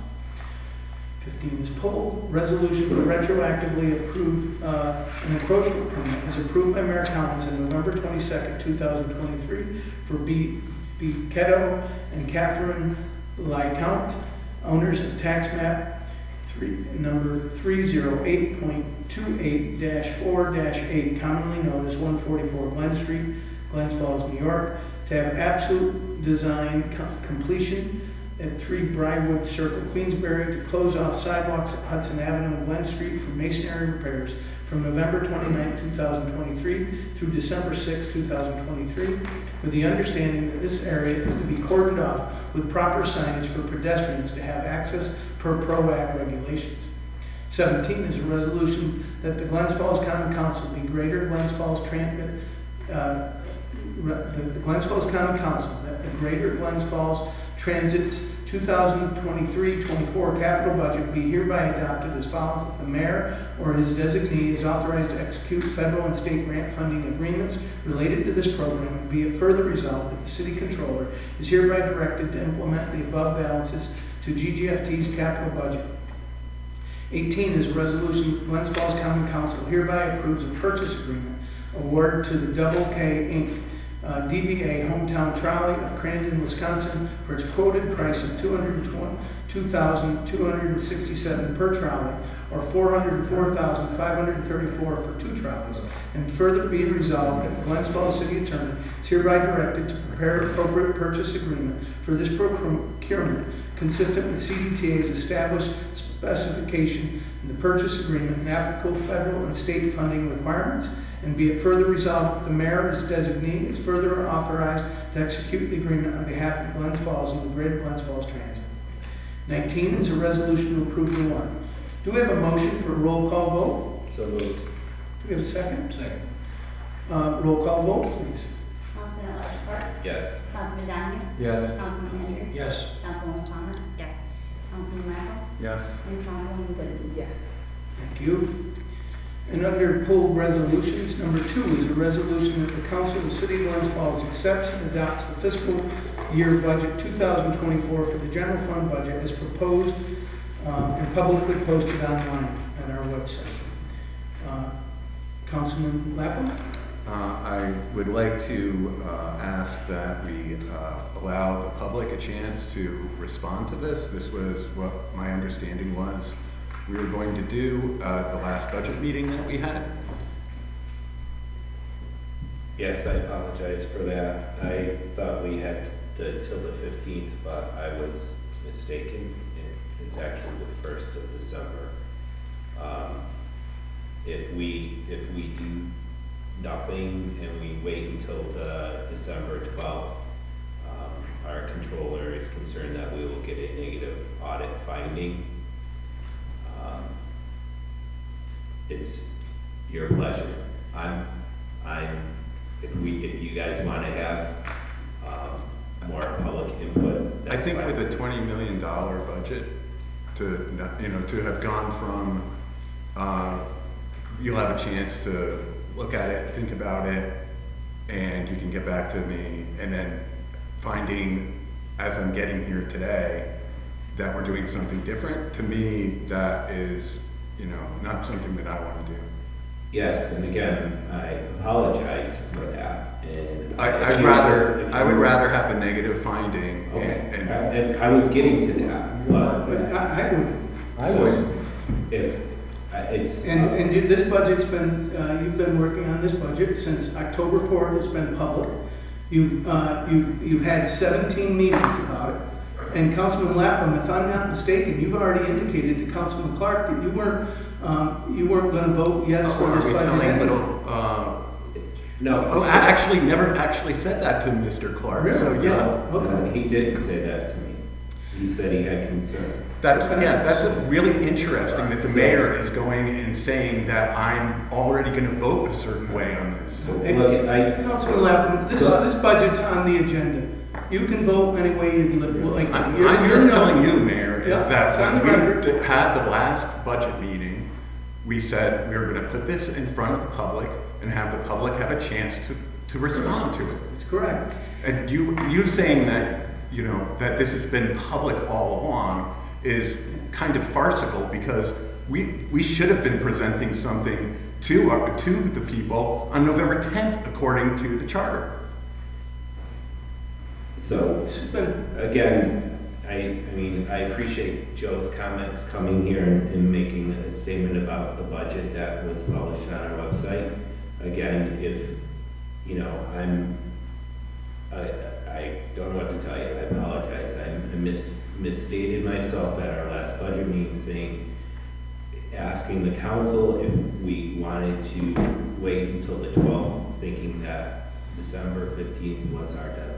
15 is pulled. Resolution to retroactively approve an encroachment permit is approved by Mayor Collins on November 22nd, 2023 for B. Ketto and Catherine Lytount, owners of tax map number 308.28-4-8, commonly known as 144 Glen Street, Glens Falls, New York, to have absolute design completion at 3 Briarwood Circle, Queensbury, to close off sidewalks at Hudson Avenue and Glen Street for masonry repairs from November 29, 2023 through December 6, 2023, with the understanding that this area is to be cordoned off with proper signage for pedestrians to have access per PROAG regulations. 17 is a resolution that the Glens Falls Common Council be Greater Glens Falls the Glens Falls Common Council, that the Greater Glens Falls Transit's 2023-24 capital budget be hereby adopted as follows: that the mayor or his designee is authorized to execute federal and state grant funding agreements related to this program. Be it further resolved that the city controller is hereby directed to implement the above balances to GGFT's capital budget. 18 is a resolution: Glens Falls Common Council hereby approves a purchase agreement award to the Double K Inc. DBA Hometown Trolley of Crandon, Wisconsin, for its quoted price of $222,267 per trolley, or $404,534 for 2 trolleys. And further be resolved that the Glens Falls City Attorney is hereby directed to prepare appropriate purchase agreement for this procurement consistent with CDTA's established specification in the purchase agreement and applicable federal and state funding requirements. And be it further resolved that the mayor, as designee, is further authorized to execute the agreement on behalf of Glens Falls and the Greater Glens Falls Transit. 19 is a resolution to approve the warrant. Do we have a motion for a roll call vote? So moved. Do we have a second? Second. Roll call vote, please. Councilman at-large Clark. Yes. Councilman Donahue. Yes. Councilman Henry. Yes. Councilwoman Thomas. Yes. Councilman Lapple. Yes. And Councilwoman Glidden. Yes. Thank you. And under pulled resolutions, number 2 is a resolution that the Council of the City of Glens Falls accepts and adopts the fiscal year budget 2024 for the general fund budget as proposed and publicly posted online at our website. Councilman Lapham? I would like to ask that we allow the public a chance to respond to this. This was what my understanding was we were going to do at the last budget meeting that we had. Yes, I apologize for that. I thought we had till the 15th, but I was mistaken. It is actually the 1st of December. If we do nothing and we wait until the December 12th, our controller is concerned that we will get a negative audit finding. It's your pleasure. If you guys want to have more public input, I that's think fine. with a $20 million budget, to have gone from, you'll have a chance to look at it, think about it, and you can get back to me, and then finding, as I'm getting here today, that we're doing something different, to me, that is, not something that I want to do. Yes, and again, I apologize for that, and. I would rather have a negative finding. Okay, And I was getting to that, but. I would. It's. And this budget's been, you've been working on this budget since October 4th. It's been public. You've had 17 meetings about it. And Councilman Lapham, if I'm not mistaken, you've already indicated to Councilman Clark that you weren't going to vote yes for this budget. No. I actually never actually said that to Mr. Clark. Really? So yeah. Okay. He didn't say that to me. He said he had concerns. That's really interesting that the mayor is going and saying that I'm already going to vote a certain way on this. Look, Councilman Lapham, this budget's on the agenda. You can vote any way you'd like. I'm just telling you, Mayor, Yeah, that it's on the when record. we had the last budget meeting, we said we were going to put this in front of the public and have the public have a chance to respond to it. That's correct. And you saying that, that this has been public all along is kind of farcical, because we should have been presenting something to the people on November 10th, according to the charter. So, This has been, again, I appreciate Joe's comments coming here and making a statement about the budget that was published on our website. Again, if, I don't know what to tell you, I apologize, I misstated myself at our last budget meeting, saying, asking the council if we wanted to wait until the 12th, thinking that December 15th was our deadline.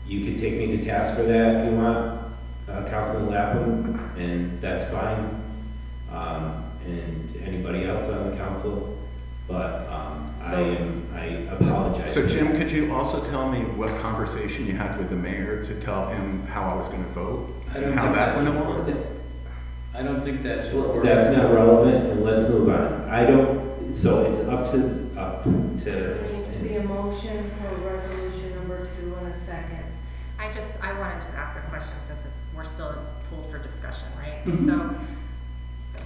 You can take me to task for that if you want, Councilman Lapham, and that's fine. And anybody else on the council, but I apologize. So Jim, could you also tell me what conversation you had with the mayor to tell him how I was gonna vote? And how that went along? I don't think that's Well, what that's not relevant, and let's move on. I don't, so it's up to. There needs to be a motion for resolution number 2 in a second. I want to just ask a question since we're still pulled for discussion, right? Mhm. So,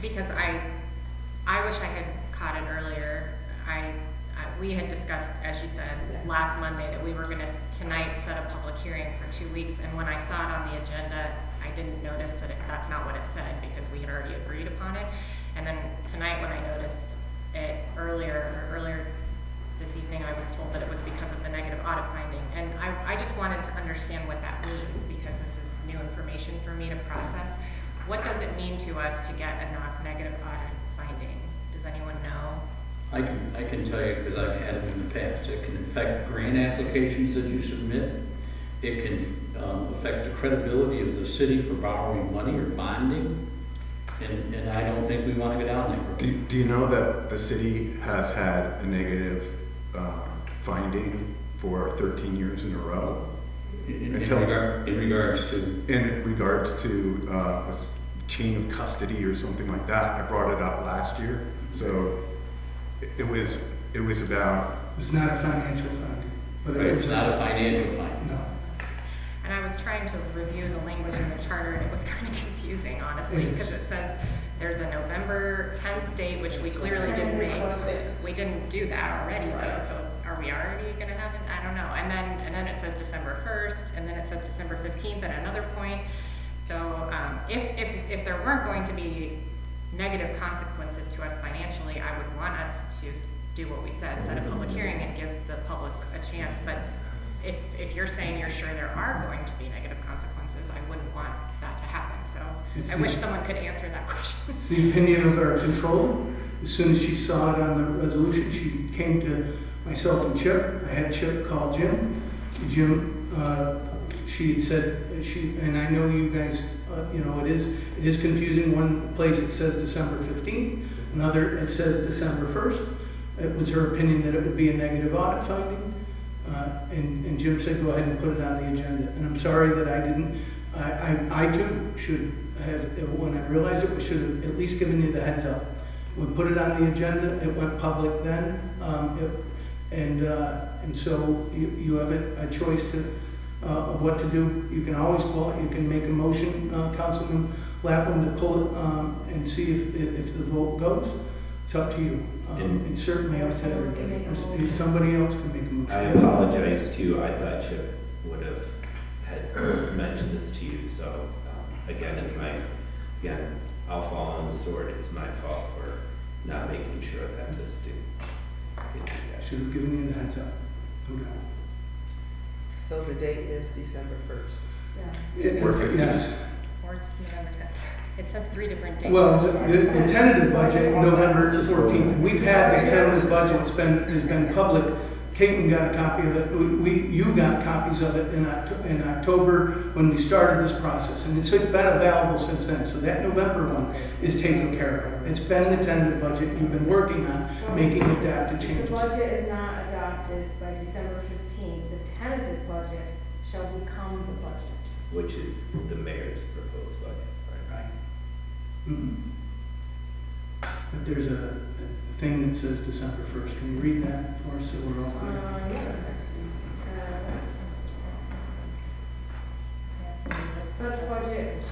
because I wish I had caught it earlier. We had discussed, as you said, last Monday that we were gonna tonight set a public hearing for 2 weeks, and when I saw it on the agenda, I didn't notice that that's not what it said because we had already agreed upon it. And then tonight when I noticed it earlier this evening, I was told that it was because of the negative audit finding. And I just wanted to understand what that means because this is new information for me to process. What does it mean to us to get a negative audit finding? Does anyone know? I can tell you, because I've had it in the past, it can affect grant applications that you submit. It can affect the credibility of the city for borrowing money or bonding. And I don't think we want to go down that road. Do you know that the city has had a negative finding for 13 years in a row? In regards to? In regards to a chain of custody or something like that. I brought it up last year. So it was about. It's not a financial finding. But Right, it's not a financial finding. No. And I was trying to review the language in the charter, and it was kind of confusing, honestly, because it says there's a November 10th date, which we clearly didn't make. We didn't do that already, though, so are we already gonna have it? I don't know. And then it says December 1st, and then it says December 15th at another point. So, if there weren't going to be negative consequences to us financially, I would want us to do what we said, set a public hearing and give the public a chance. But if you're saying you're sure there are going to be negative consequences, I wouldn't want that to happen. So I wish someone could answer that question. It's the opinion of our controller. As soon as she saw it on the resolution, she came to myself and Chip. I had Chip call Jim. She had said, and I know you guys, it is confusing. One place it says December 15th, another it says December 1st. It was her opinion that it would be a negative audit finding. And Jim said, go ahead and put it on the agenda. And I'm sorry that I didn't, I too should have, when I realized it, we should have at least given you the heads up. We put it on the agenda, it went public then, and so you have a choice of what to do. You can always pull it, you can make a motion, Councilman Lapham, to pull it and see if the vote goes. It's up to you. It's certainly up to everybody. Somebody else can make a motion. I apologize too, I thought Chip would have had mentioned this to you, so, again, I'll fall on the sword, it's my fault for not making sure that this did. Should have given you the heads up. No doubt. So the date is December 1st. Or 15th. Yes. Or November 10th. It says 3 different dates. Well, the tentative budget, November 14th. We've had the tentative budget, has been public. Caitlin got a copy of it. You got copies of it in October when we started this process. And it's been available since then. So that November one is taken care of. It's been the tentative budget you've been working on, making adapted If changes. the budget is not adopted by December 15th, the tentative budget shall become the budget. Which is the mayor's proposed budget, right? Right. Mhm. But there's a thing that says December 1st. Can you read that for us so we're all clear? Yes. Such budget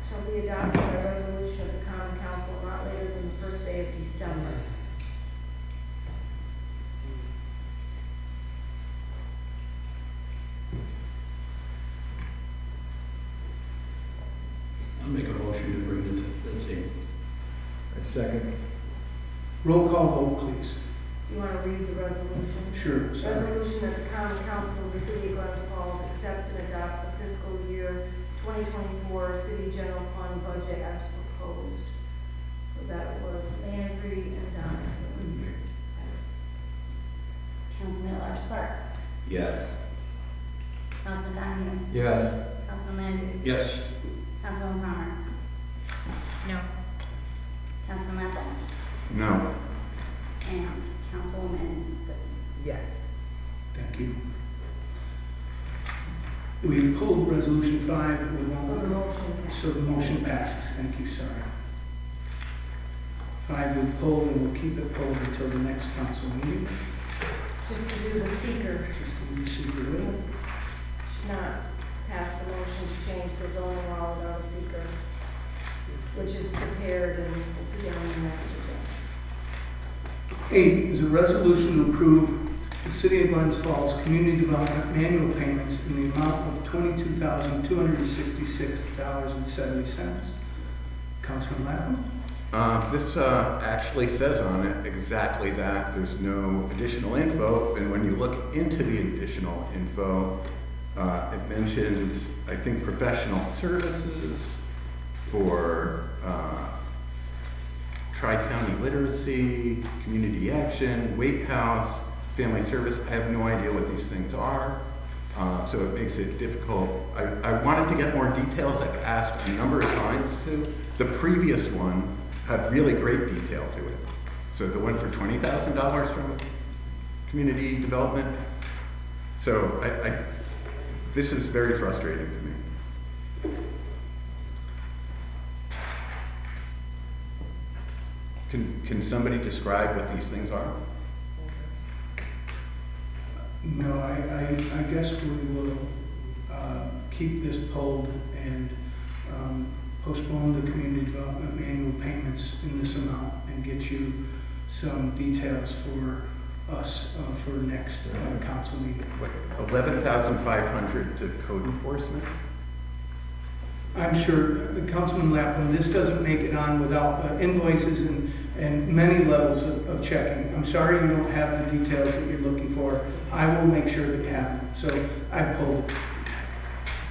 shall be adopted by resolution of the common council not later than the first day of December. I'll make a motion to bring it to the table. A second. Roll call vote, please. you want to read the resolution? Sure, sorry. Resolution that the common council of the city of Glens Falls accepts and adopts the fiscal year 2024 city general fund budget as proposed. So that was Landry and Donovan. Councilman at-large Clark. Yes. Councilman Donahue. Yes. Councilman Landry. Yes. Councilman Palmer. No. Councilman Lappin. No. And Councilwoman Good. Yes. Thank you. We pulled resolution 5. We won't- So the motion passes. So the motion passes. Thank you, sorry. 5 we pulled, and we'll keep it pulled until the next council meeting. Just to do the seeker, Just to be secretly. should not pass the motion to change the zoning law without a seeker, which is prepared and will be on the next agenda. 8 is a resolution to approve the City of Glens Falls Community Development Manual payments in the amount of $22,266.70. Councilman Lappin? This actually says on it exactly that. There's no additional info, and when you look into the additional info, it mentions, I think, professional services for Tri-County Literacy, Community Action, Wait House, Family Service. I have no idea what these things are, so it makes it difficult. I wanted to get more details. I've asked a number of times to. The previous one had really great detail to it. So the one for $20,000 from Community Development. So this is very frustrating to me. Can somebody describe what these things are? No, I guess we will keep this pulled and postpone the community development manual payments in this amount and get you some details for us for next council meeting. What, 11,500 to code enforcement? I'm sure, Councilman Lappin, this doesn't make it on without invoices and many levels of checking. I'm sorry you don't have the details that you're looking for. I will make sure that you have them. So I pulled it.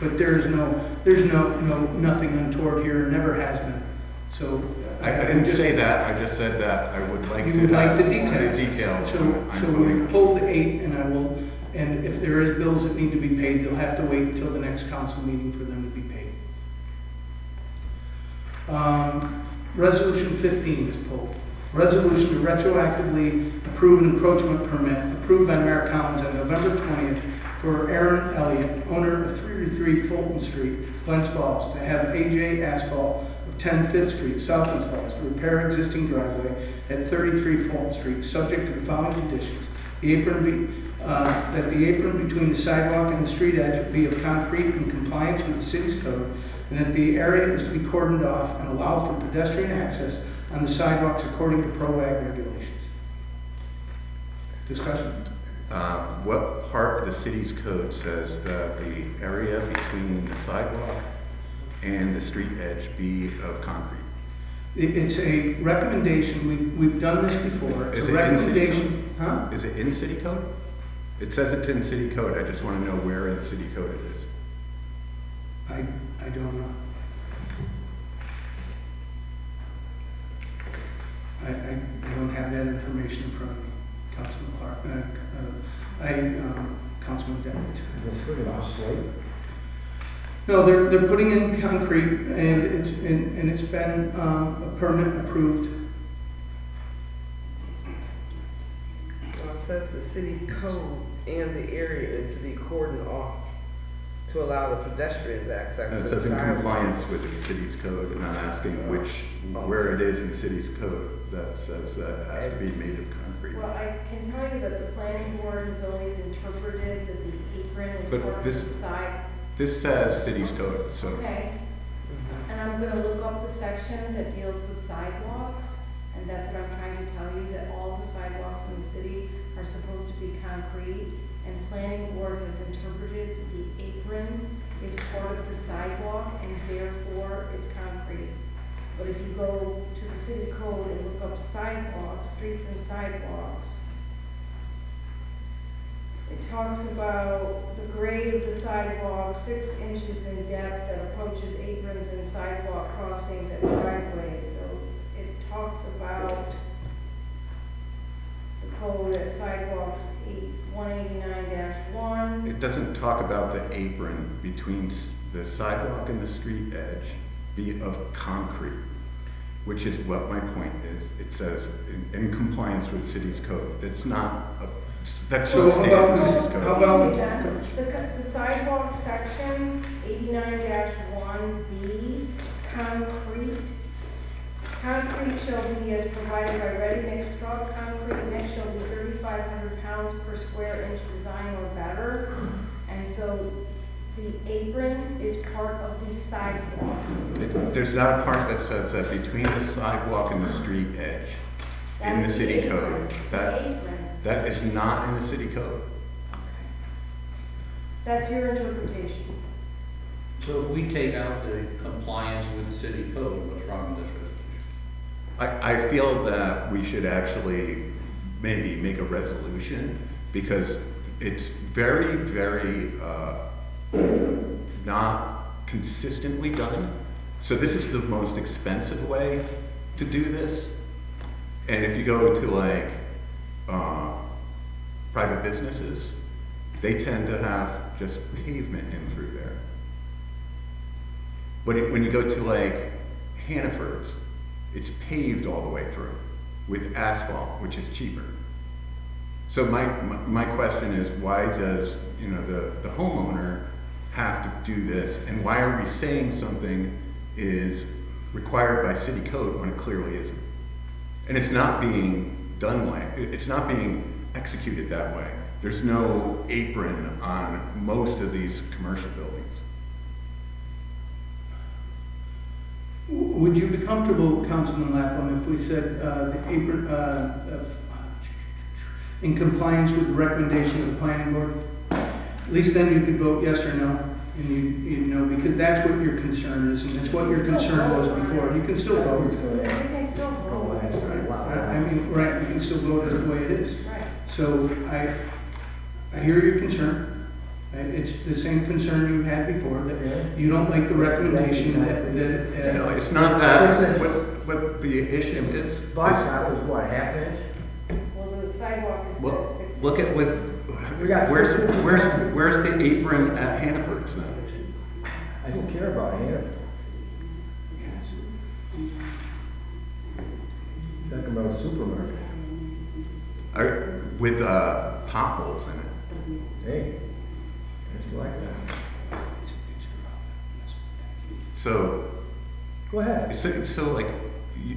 But there's nothing untoward here, never has been. So I didn't say that, I just said that I would like you to would like have the details. the details. So I'm we voting. pulled the 8, and if there is bills that need to be paid, they'll have to wait until the next council meeting for them to be paid. Resolution 15 is pulled. Resolution to retroactively approve an encroachment permit approved by Mayor Collins on November 20th for Aaron Elliott, owner of 333 Fulton Street, Glens Falls, to have AJ Asphalt of 10 5th Street, South Glens Falls, to repair existing driveway at 33 Fulton Street, subject to the following conditions. That the apron between the sidewalk and the street edge be of concrete in compliance with the city's code, and that the area is to be cordoned off and allow for pedestrian access on the sidewalks according to PRO-AG regulations. Discussion? What part of the city's code says that the area between the sidewalk and the street edge be of concrete? It's a recommendation. We've done this before. It's Is a it in city recommendation. Huh? Is it in city code? It says it's in city code. I just want to know where in the city code it is. I don't know. I don't have that information in front of me, Councilman Clark. Councilman Devitt. No, they're putting in concrete, and it's been a permit approved. Well, it says the city code and the area is to be cordoned off to allow the pedestrians access And to it the says in sidewalks. compliance with the city's code, and I'm asking where it is in the city's code that says that it has to be made of concrete. Well, I can tell you that the planning board has always interpreted that the apron is But part of the this- side. This says city's code, so. Okay, and I'm gonna look up the section that deals with sidewalks, and that's what I'm trying to tell you, that all the sidewalks in the city are supposed to be concrete, and planning board has interpreted the apron is part of the sidewalk and therefore is concrete. But if you go to the city code and look up sidewalks, streets and sidewalks, talks about the grade of the sidewalk, 6 inches in depth that approaches aprons and sidewalk crossings at driveways. So it talks about the code at sidewalks 189-1. It doesn't talk about the apron between the sidewalk and the street edge be of concrete, which is what my point is. It says in compliance with city's code. That's not a, that's So so how about standard. this? How about- The sidewalk section, 89-1B, concrete. Concrete shall be as provided by ready-mix truck. Concrete mix shall be 3,500 pounds per square inch design or better. And so the apron is part of the sidewalk. There's not a part that says that between the sidewalk and the street edge in the That's city apron. code. The apron. That is not in the city code. That's your interpretation. So if we take out the compliance with city code, what's wrong with this resolution? I feel that we should actually maybe make a resolution because it's very, very, not consistently done. So this is the most expensive way to do this. And if you go to like, private businesses, they tend to have just pavement in through there. When you go to like Hannaford's, it's paved all the way through with asphalt, which is cheaper. So my question is, why does, you know, the homeowner have to do this? And why are we saying something is required by city code when it clearly isn't? And it's not being done it's not being executed that way. There's no apron on most of these commercial buildings. Would you be comfortable, Councilman Lapham, if we said the apron, in compliance with the recommendation of the planning board? At least then you could vote yes or no, and you'd know, because that's what your concern is, and that's what your concern was before. You can still vote. You can still vote. I mean, right, you can still vote as the way it is. Right. So I hear your concern. It's the same concern you had before, that you don't like the recommendation that. No, it's not that. What the issue is. Blacktop is what, half inch? Well, the sidewalk is Well, 6. look at with, We got where's the apron at Hannaford's then? I don't care about it. Talking about a supermarket. With potholes in it. Hey, it's blacktop. So, Go ahead. so like,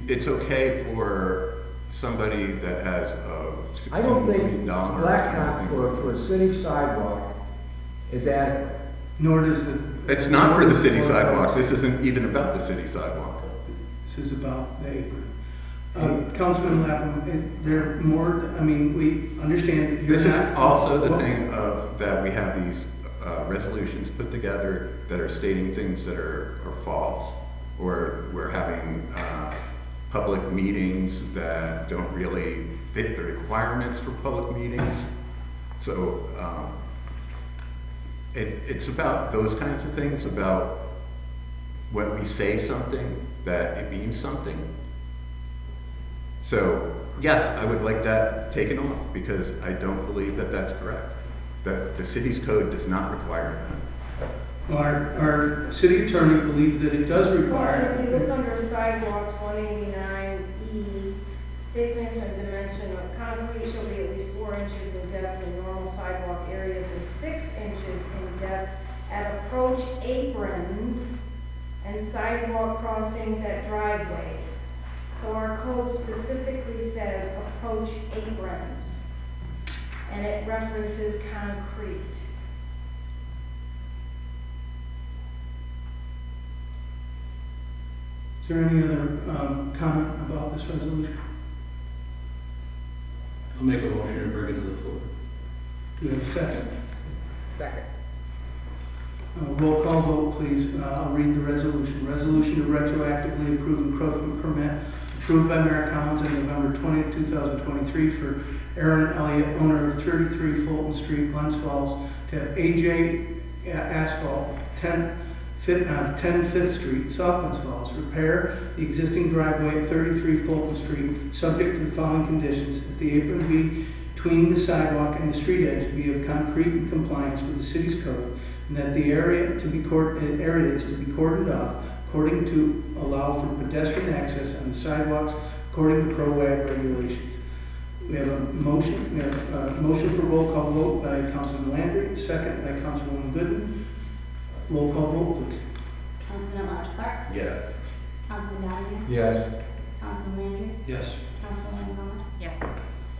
it's okay for somebody that has a I don't $16 think million. blacktop for a city sidewalk is adequate. Nor does the. It's not for the city sidewalks. This isn't even about the city sidewalk. This is about the apron. Councilman Lapham, there are more, I mean, we understand that you're This is not. also the thing of, that we have these resolutions put together that are stating things that are false. Or we're having public meetings that don't really fit the requirements for public meetings. So it's about those kinds of things, about when we say something, that it means something. So, yes, I would like that taken off, because I don't believe that that's correct. That the city's code does not require that. Our city attorney believes that it does Well, require. if you look under sidewalks, 189E, thickness and dimension of concrete shall be at least 4 inches in depth in normal sidewalk areas and 6 inches in depth at approach aprons and sidewalk crossings at driveways. So our code specifically says approach aprons, and it references concrete. Is there any other comment about this resolution? I'll make a motion to bring it to the floor. Do we have a second? Second. Roll call vote, please. I'll read the resolution. Resolution to retroactively approve encroachment permit approved by Mayor Collins on November 20th, 2023 for Aaron Elliott, owner of 33 Fulton Street, Glens Falls, to have AJ Asphalt, 10 Fifth Street, South Glens Falls, repair the existing driveway at 33 Fulton Street, subject to the following conditions: that the apron be between the sidewalk and the street edge be of concrete in compliance with the city's code, and that the area is to be cordoned off according to allow for pedestrian access on the sidewalks according to ProWag regulations. We have a motion. We have a motion for roll call vote by Councilman Landry, second by Councilwoman Gooden. Roll call vote, please. Councilman at Large Clark. Yes. Councilman Donahue. Yes. Councilman Landry. Yes. Councilwoman Palmer. Yes.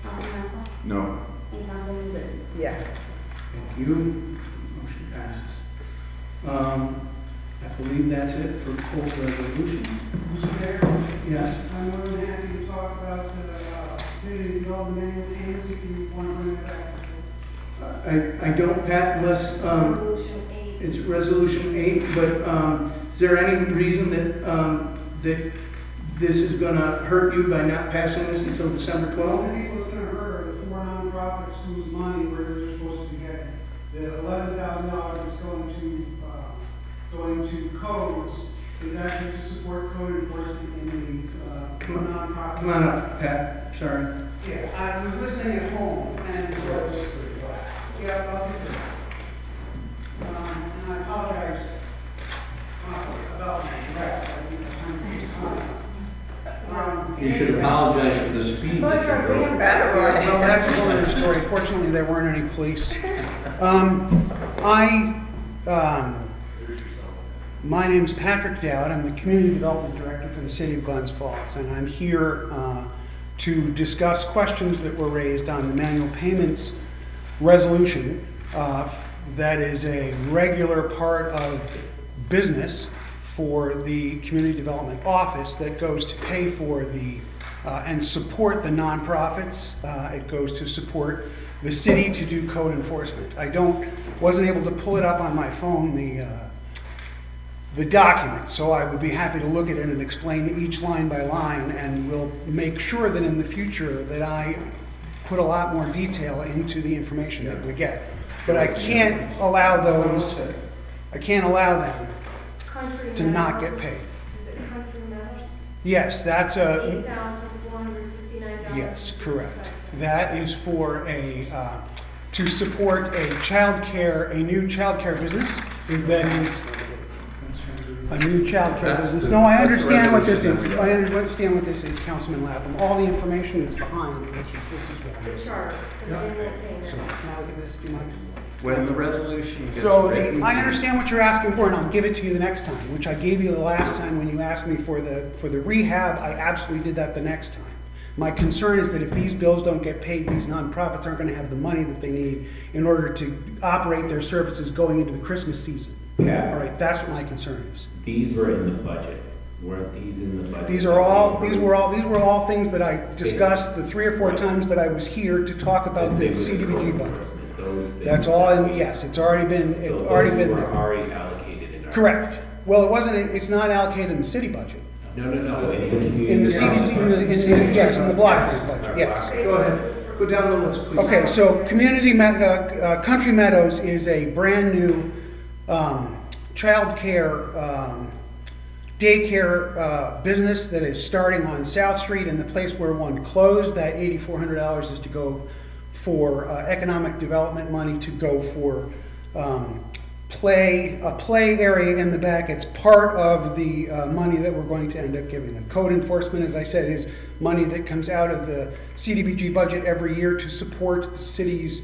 Councilman Apple. No. And Councilman Gooden. Yes. Thank you. Motion passes. I believe that's it for full resolution. Mr. Mayor, Yes. I'm more than happy to talk about the community development manual payments if you want to bring it back. I don't, Pat, unless, Resolution 8. it's resolution 8, but, is there any reason that, that this is gonna hurt you by not passing this until December The 12th? only people it's going to hurt are the 4 nonprofits whose money they're supposed to be getting. The $11,000 is going to codes is actually to support code enforcement in the nonprofit. Come on up, Pat, sorry. Yeah, I was listening at home and it was, yeah, I'll take that. And I apologize about my dress. I think I'm trying to be smart. You should apologize for the speed But that you're you being drove. better. Well, that's another story. Fortunately, there weren't any police. My name's Patrick Dowd. I'm the Community Development Director for the City of Glens Falls, and I'm here to discuss questions that were raised on the manual payments resolution. That is a regular part of business for the Community Development Office that goes to pay for the and support the nonprofits. It goes to support the city to do code enforcement. Wasn't able to pull it up on my phone, the document, so I would be happy to look at it and explain each line by line, and we'll make sure that in the future that I put a lot more detail into the information that we get. But I can't allow them Country to not get Meadows. paid. Is it Country Meadows? Yes, that's a, $8,459. yes, correct. That is for to support a new childcare business that is a new childcare business. No, I understand what this is. I understand what this is, Councilman Lapham. All the information is behind, this is what. The chart, the manual payments. So now this, do you mind? When the resolution gets So written. I understand what you're asking for, and I'll give it to you the next time, which I gave you the last time when you asked me for the rehab. I absolutely did that the next time. My concern is that if these bills don't get paid, these nonprofits aren't going to have the money that they need in order to operate their services going into the Christmas season. Yeah. All right, that's what my concern is. These were in the budget. Weren't these in the budget? These were all things that I discussed the 3 or 4 times that I was here to talk about the They were code CDBG budget. enforcement, those things That's all, that and we- yes, it's already been So there. those were already allocated in our. Correct. Well, it's not allocated in the city budget. No, in the community. In the CDBG, yes, in the block grant budget, yes. Go ahead, go down the list, please. Okay, so Country Meadows is a brand-new childcare, daycare business that is starting on South Street, and the place where one closed. That $8,400 is to go for economic development money, to go for a play area in the back. It's part of the money that we're going to end up giving them. Code enforcement, as I said, is money that comes out of the CDBG budget every year to support the city's.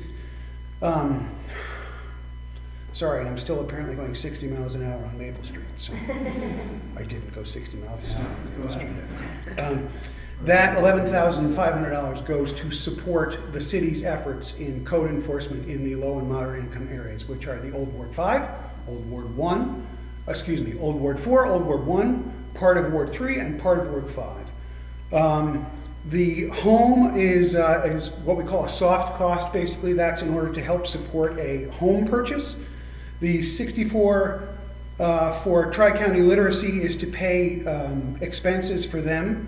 Sorry, I'm still apparently going 60 miles an hour on Maple Street, so I didn't go 60 miles an hour on Maple Street. That $11,500 goes to support the city's efforts in code enforcement in the low and moderate income areas, which are the Old Ward 5, Old Ward 4, Old Ward 1, part of Ward 3, and part of Ward 5. The home is what we call a soft cost. Basically, that's in order to help support a home purchase. The 64 for Tri-County Literacy is to pay expenses for them.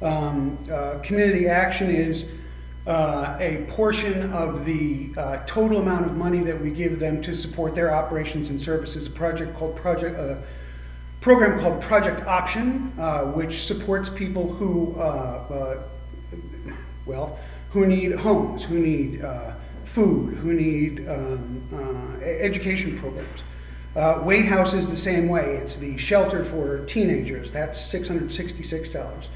Community Action is a portion of the total amount of money that we give them to support their operations and services, a program called Project Option, which supports people who, who need homes, who need food, who need education programs. Wade House is the same way. It's the shelter for teenagers. That's $666.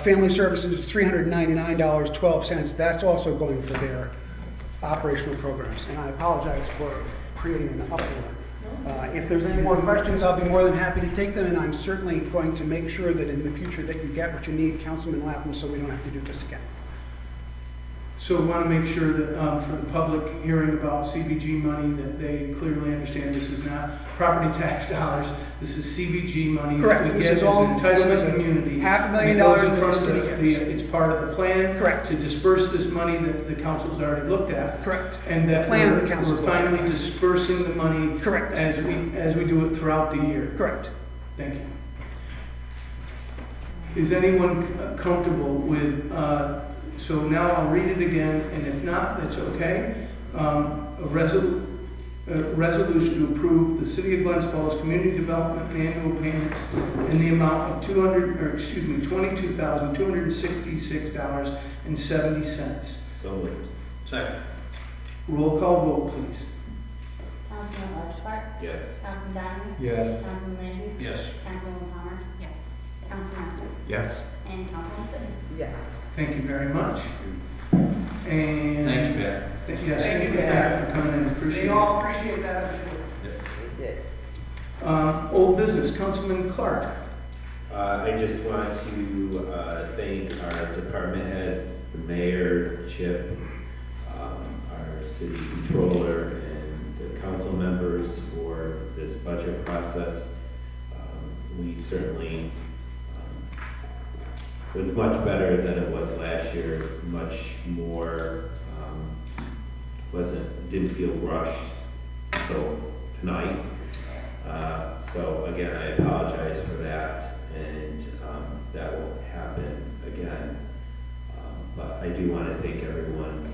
Family Services, $399.12. That's also going for their operational programs. And I apologize for creating an uproar. If there's any more questions, I'll be more than happy to take them, and I'm certainly going to make sure that in the future that you get what you need, Councilman Lapham, so we don't have to do this again. So we want to make sure that for the public hearing about CBG money, that they clearly understand this is not property tax dollars. This is CBG money. Correct. That we This get is as all- entitlement this is community. $500,000 And it goes in that the front of city gets. It's part of the plan. Correct. To disperse this money that the council's already looked at. Correct. And that Plan the we're council's finally looked at. dispersing the money. Correct. As we do it throughout the year. Correct. Thank you. Is anyone comfortable with, so now I'll read it again, and if not, that's okay. A resolution to approve the City of Glens Falls Community Development annual payments in the amount of $22,266.70. So moved. Second. Roll call vote, please. Councilman Large Clark. Yes. Councilman Donahue. Yes. Councilman Landry. Yes. Councilwoman Palmer. Yes. Councilman Apple. Yes. And Councilman Finn. Yes. Thank you very much. And. Thank you, Pat. Yes, thank you, Pat, for coming in. Appreciate it. appreciate that, I'm sure. Yes. Yeah. Old business, Councilman Clark. I just want to thank our department heads, the mayor, Chip, our city controller, and the council members for this budget process. We certainly was much better than it was last year, much more, didn't feel rushed until tonight. So again, I apologize for that, and that will happen again. But I do want to thank everyone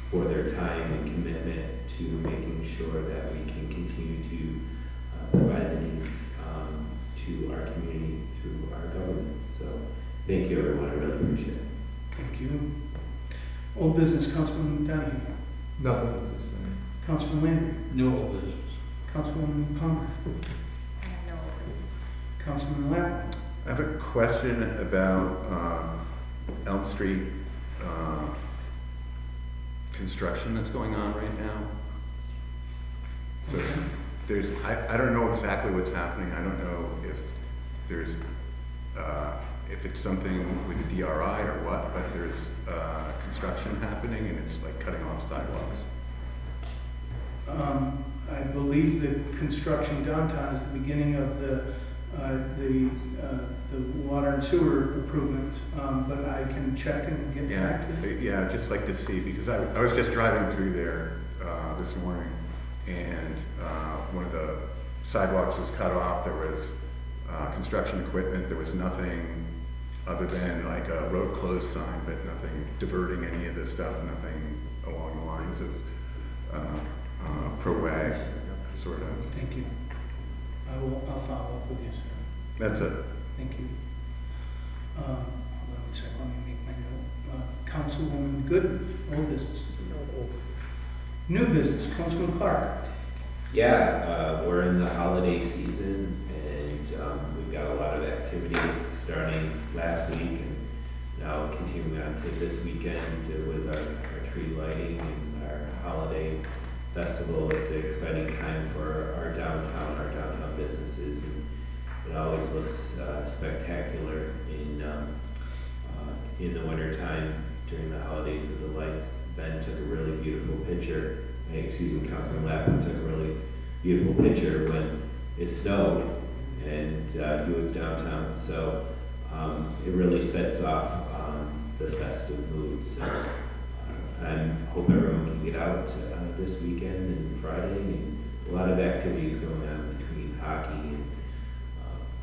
for their time and commitment to making sure that we can continue to provide the needs to our community through our government. So thank you, everyone. I really appreciate it. Thank you. Old business, Councilman Donahue. Nothing at this thing. Councilman Landry. No old business. Councilwoman Palmer. I have no open. Councilman Lapp. I have a question about Elm Street construction that's going on right now. So I don't know exactly what's happening. I don't know if there's, if it's something with the DRI or what, but there's construction happening and it's like cutting off sidewalks. I believe the construction downtown is the beginning of the water and sewer improvements, but I can check and get back to you. Yeah, I'd just like to see, because I was just driving through there this morning, and one of the sidewalks was cut off. There was construction equipment. There was nothing other than like a road closed sign, but nothing diverting any of this stuff, nothing along the lines of pro-ag, sort of. Thank you. I'll follow up with you, sir. That's it. Thank you. Hold on a second, let me make my note. Councilwoman Good, old business. New business, Councilman Clark. Yeah, we're in the holiday season, and we've got a lot of activities starting last week and now continuing on to this weekend with our tree lighting and our holiday festival. It's an exciting time for our downtown businesses, and it always looks spectacular in the wintertime during the holidays with the lights. Ben took a really beautiful picture. Councilman Lapham took a really beautiful picture when it snowed and he was downtown. So it really sets off the festive mood. So I hope everyone can get out this weekend and Friday. And a lot of activities going on between hockey and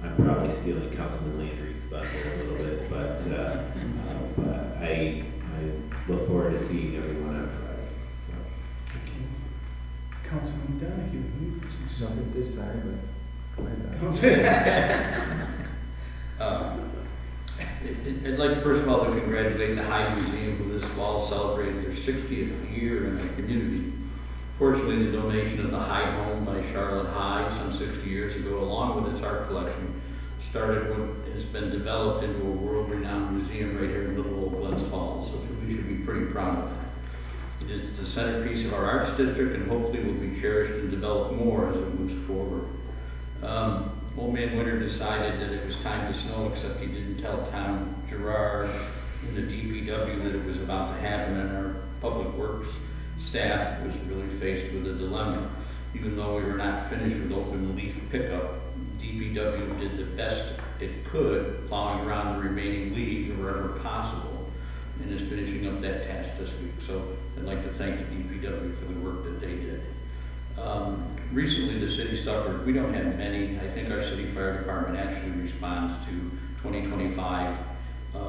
I'm probably stealing Councilman Landry's thunder a little bit, but I look forward to seeing everyone on Friday, so. Thank you. Councilman Donahue, new business. Nothing this time, but go ahead. I'd like, first of all, to congratulate the High Museum, who this fall celebrated their 60th year in the community. Fortunately, the donation of the High Home by Charlotte High some 60 years ago, along with its art collection, started what has been developed into a world-renowned museum right here in Little Old Glens Falls, which we should be pretty proud of. It is the centerpiece of our arts district and hopefully will be cherished and developed more as it moves forward. Old Man Winter decided that it was time to snow, except he didn't tell Tom Gerard and the DPW that it was about to happen, and our public works staff was really faced with a dilemma. Even though we were not finished with open leaf pickup, DPW did the best it could, plowing around the remaining leaves wherever possible, and is finishing up that task this week. So I'd like to thank the DPW for the work that they did. Recently, the city suffered, we don't have many, I think our city fire department actually responds to 2025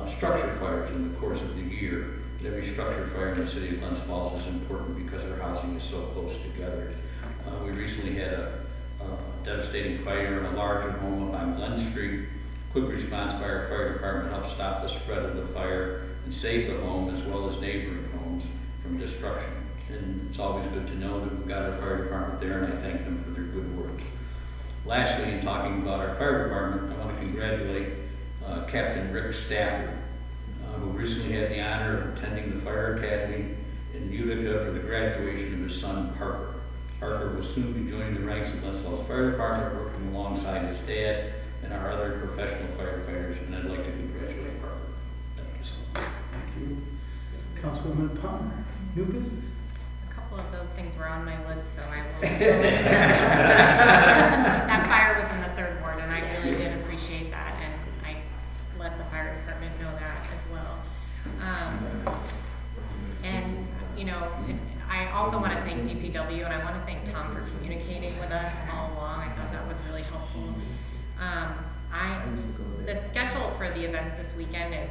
structure fires in the course of the year. Every structure fire in the city of Glens Falls is important because our housing is so close together. We recently had a devastating fire in a larger home up on Glen Street. Quick response by our fire department helped stop the spread of the fire and save the home as well as neighboring homes from destruction. And it's always good to know that we've got our fire department there, and I thank them for their good work. Lastly, in talking about our fire department, I want to congratulate Captain Rick Stafford, who recently had the honor of attending the Fire Academy in Utica for the graduation of his son, Parker. Parker will soon be joining the ranks of Glens Falls Fire Department, working alongside his dad and our other professional firefighters, and I'd like to congratulate Parker. Thank you so much. Thank you. Councilwoman Palmer, new business. A couple of those things were on my list, so I will. That fire was in the 3rd ward, and I really did appreciate that, and I let the fire department know that as well. And, you know, I also want to thank DPW, and I want to thank Tom for communicating with us all along. I thought that was really helpful. The schedule for the events this weekend is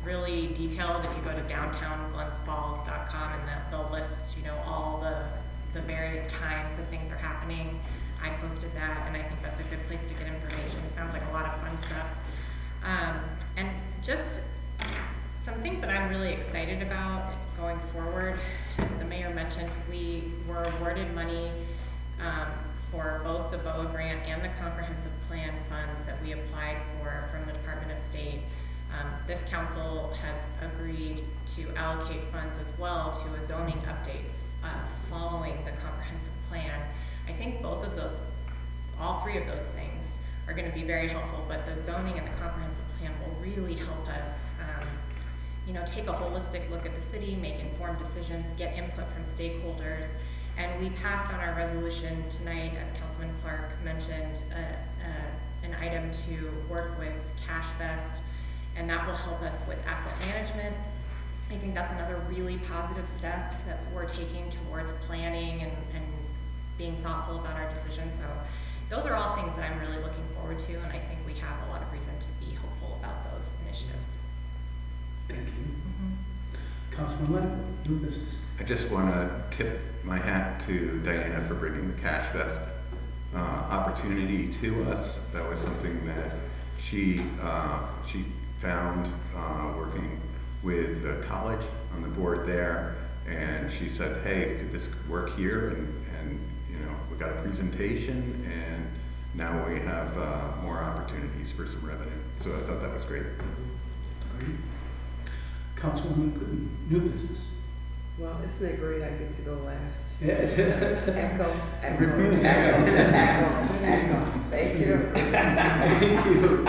really detailed. If you go to downtownglensfalls.com, and they'll list, you know, all the various times that things are happening. I posted that, and I think that's a good place to get information. It sounds like a lot of fun stuff. And just some things that I'm really excited about going forward. As the mayor mentioned, we were awarded money for both the BOA grant and the comprehensive plan funds that we applied for from the Department of State. This council has agreed to allocate funds as well to a zoning update following the comprehensive plan. I think both of those, all three of those things are going to be very helpful, but the zoning and the comprehensive plan will really help us you know, take a holistic look at the city, make informed decisions, get input from stakeholders. And we passed on our resolution tonight, as Councilman Clark mentioned, an item to work with CashVest, and that will help us with asset management. I think that's another really positive step that we're taking towards planning and being thoughtful about our decisions. So those are all things that I'm really looking forward to, and I think we have a lot of reason to be hopeful about those initiatives. Thank you. Councilman Leonard, new business. I just want to tip my hat to Diana for bringing the CashVest opportunity to us. That was something that she found working with the college on the board there, and she said, "Hey, could this work here?" And you know, we got a presentation, and now we have more opportunities for some revenue. So I thought that was great. Councilwoman Gooden, new business. Well, isn't it great I get to go last? Yes. Echo. Thank you. Thank you.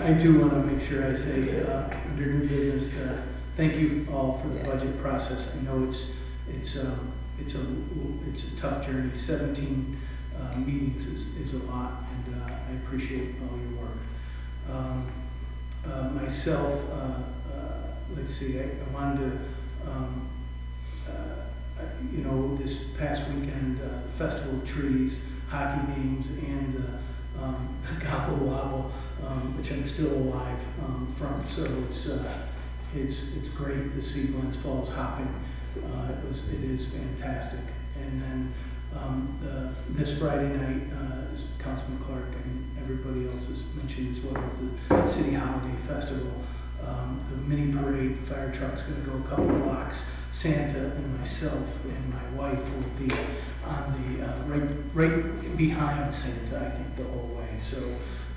I do want to make sure I say, under new business, thank you all for the budget process. I know it's a tough journey. 17 meetings is a lot, and I appreciate all your work. Myself, let's see, I wanted to, you know, this past weekend, Festival of Trees, hockey games, and the Gobble Wobble, which I'm still alive from. So it's it's great to see Glens Falls hopping. It is fantastic. And then this Friday night, as Councilman Clark and everybody else has mentioned as well, is the City Holiday Festival. The mini parade, fire truck's gonna go a couple of blocks. Santa and myself and my wife will be on the, right behind Santa, I think, the whole way. So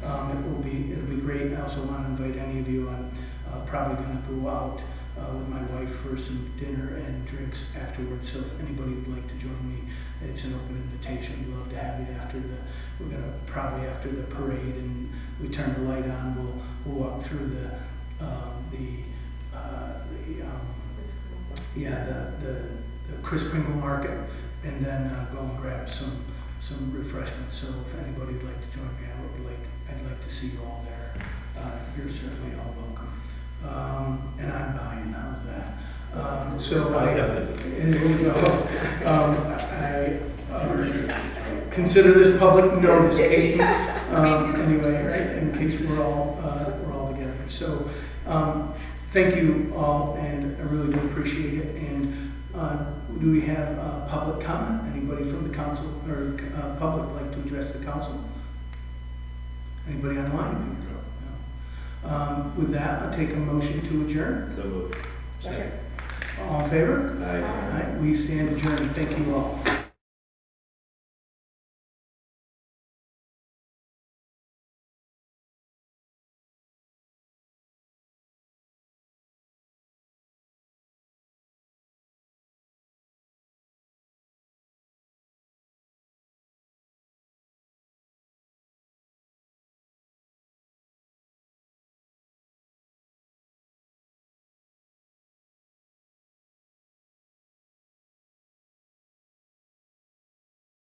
it'll be great. I also want to invite any of you. I'm probably gonna go out with my wife for some dinner and drinks afterwards. So if anybody would like to join me, it's an open invitation. We'd love to have you we're gonna probably after the parade, and we turn the light on, we'll walk through the Kris Kringle Market, and then go and grab some refreshments. So if anybody would like to join me, I'd like to see you all there. You're certainly all welcome. And I'm buying, how's that? So I consider this public notification, anyway, right, in case we're all together. So, thank you all, and I really do appreciate it. And do we have public comment? Anybody from the council or public like to address the council? Anybody online? No. With that, I'll take a motion to adjourn. So moved. Second. All in favor? Aye. All right, we stand adjourned. Thank you all.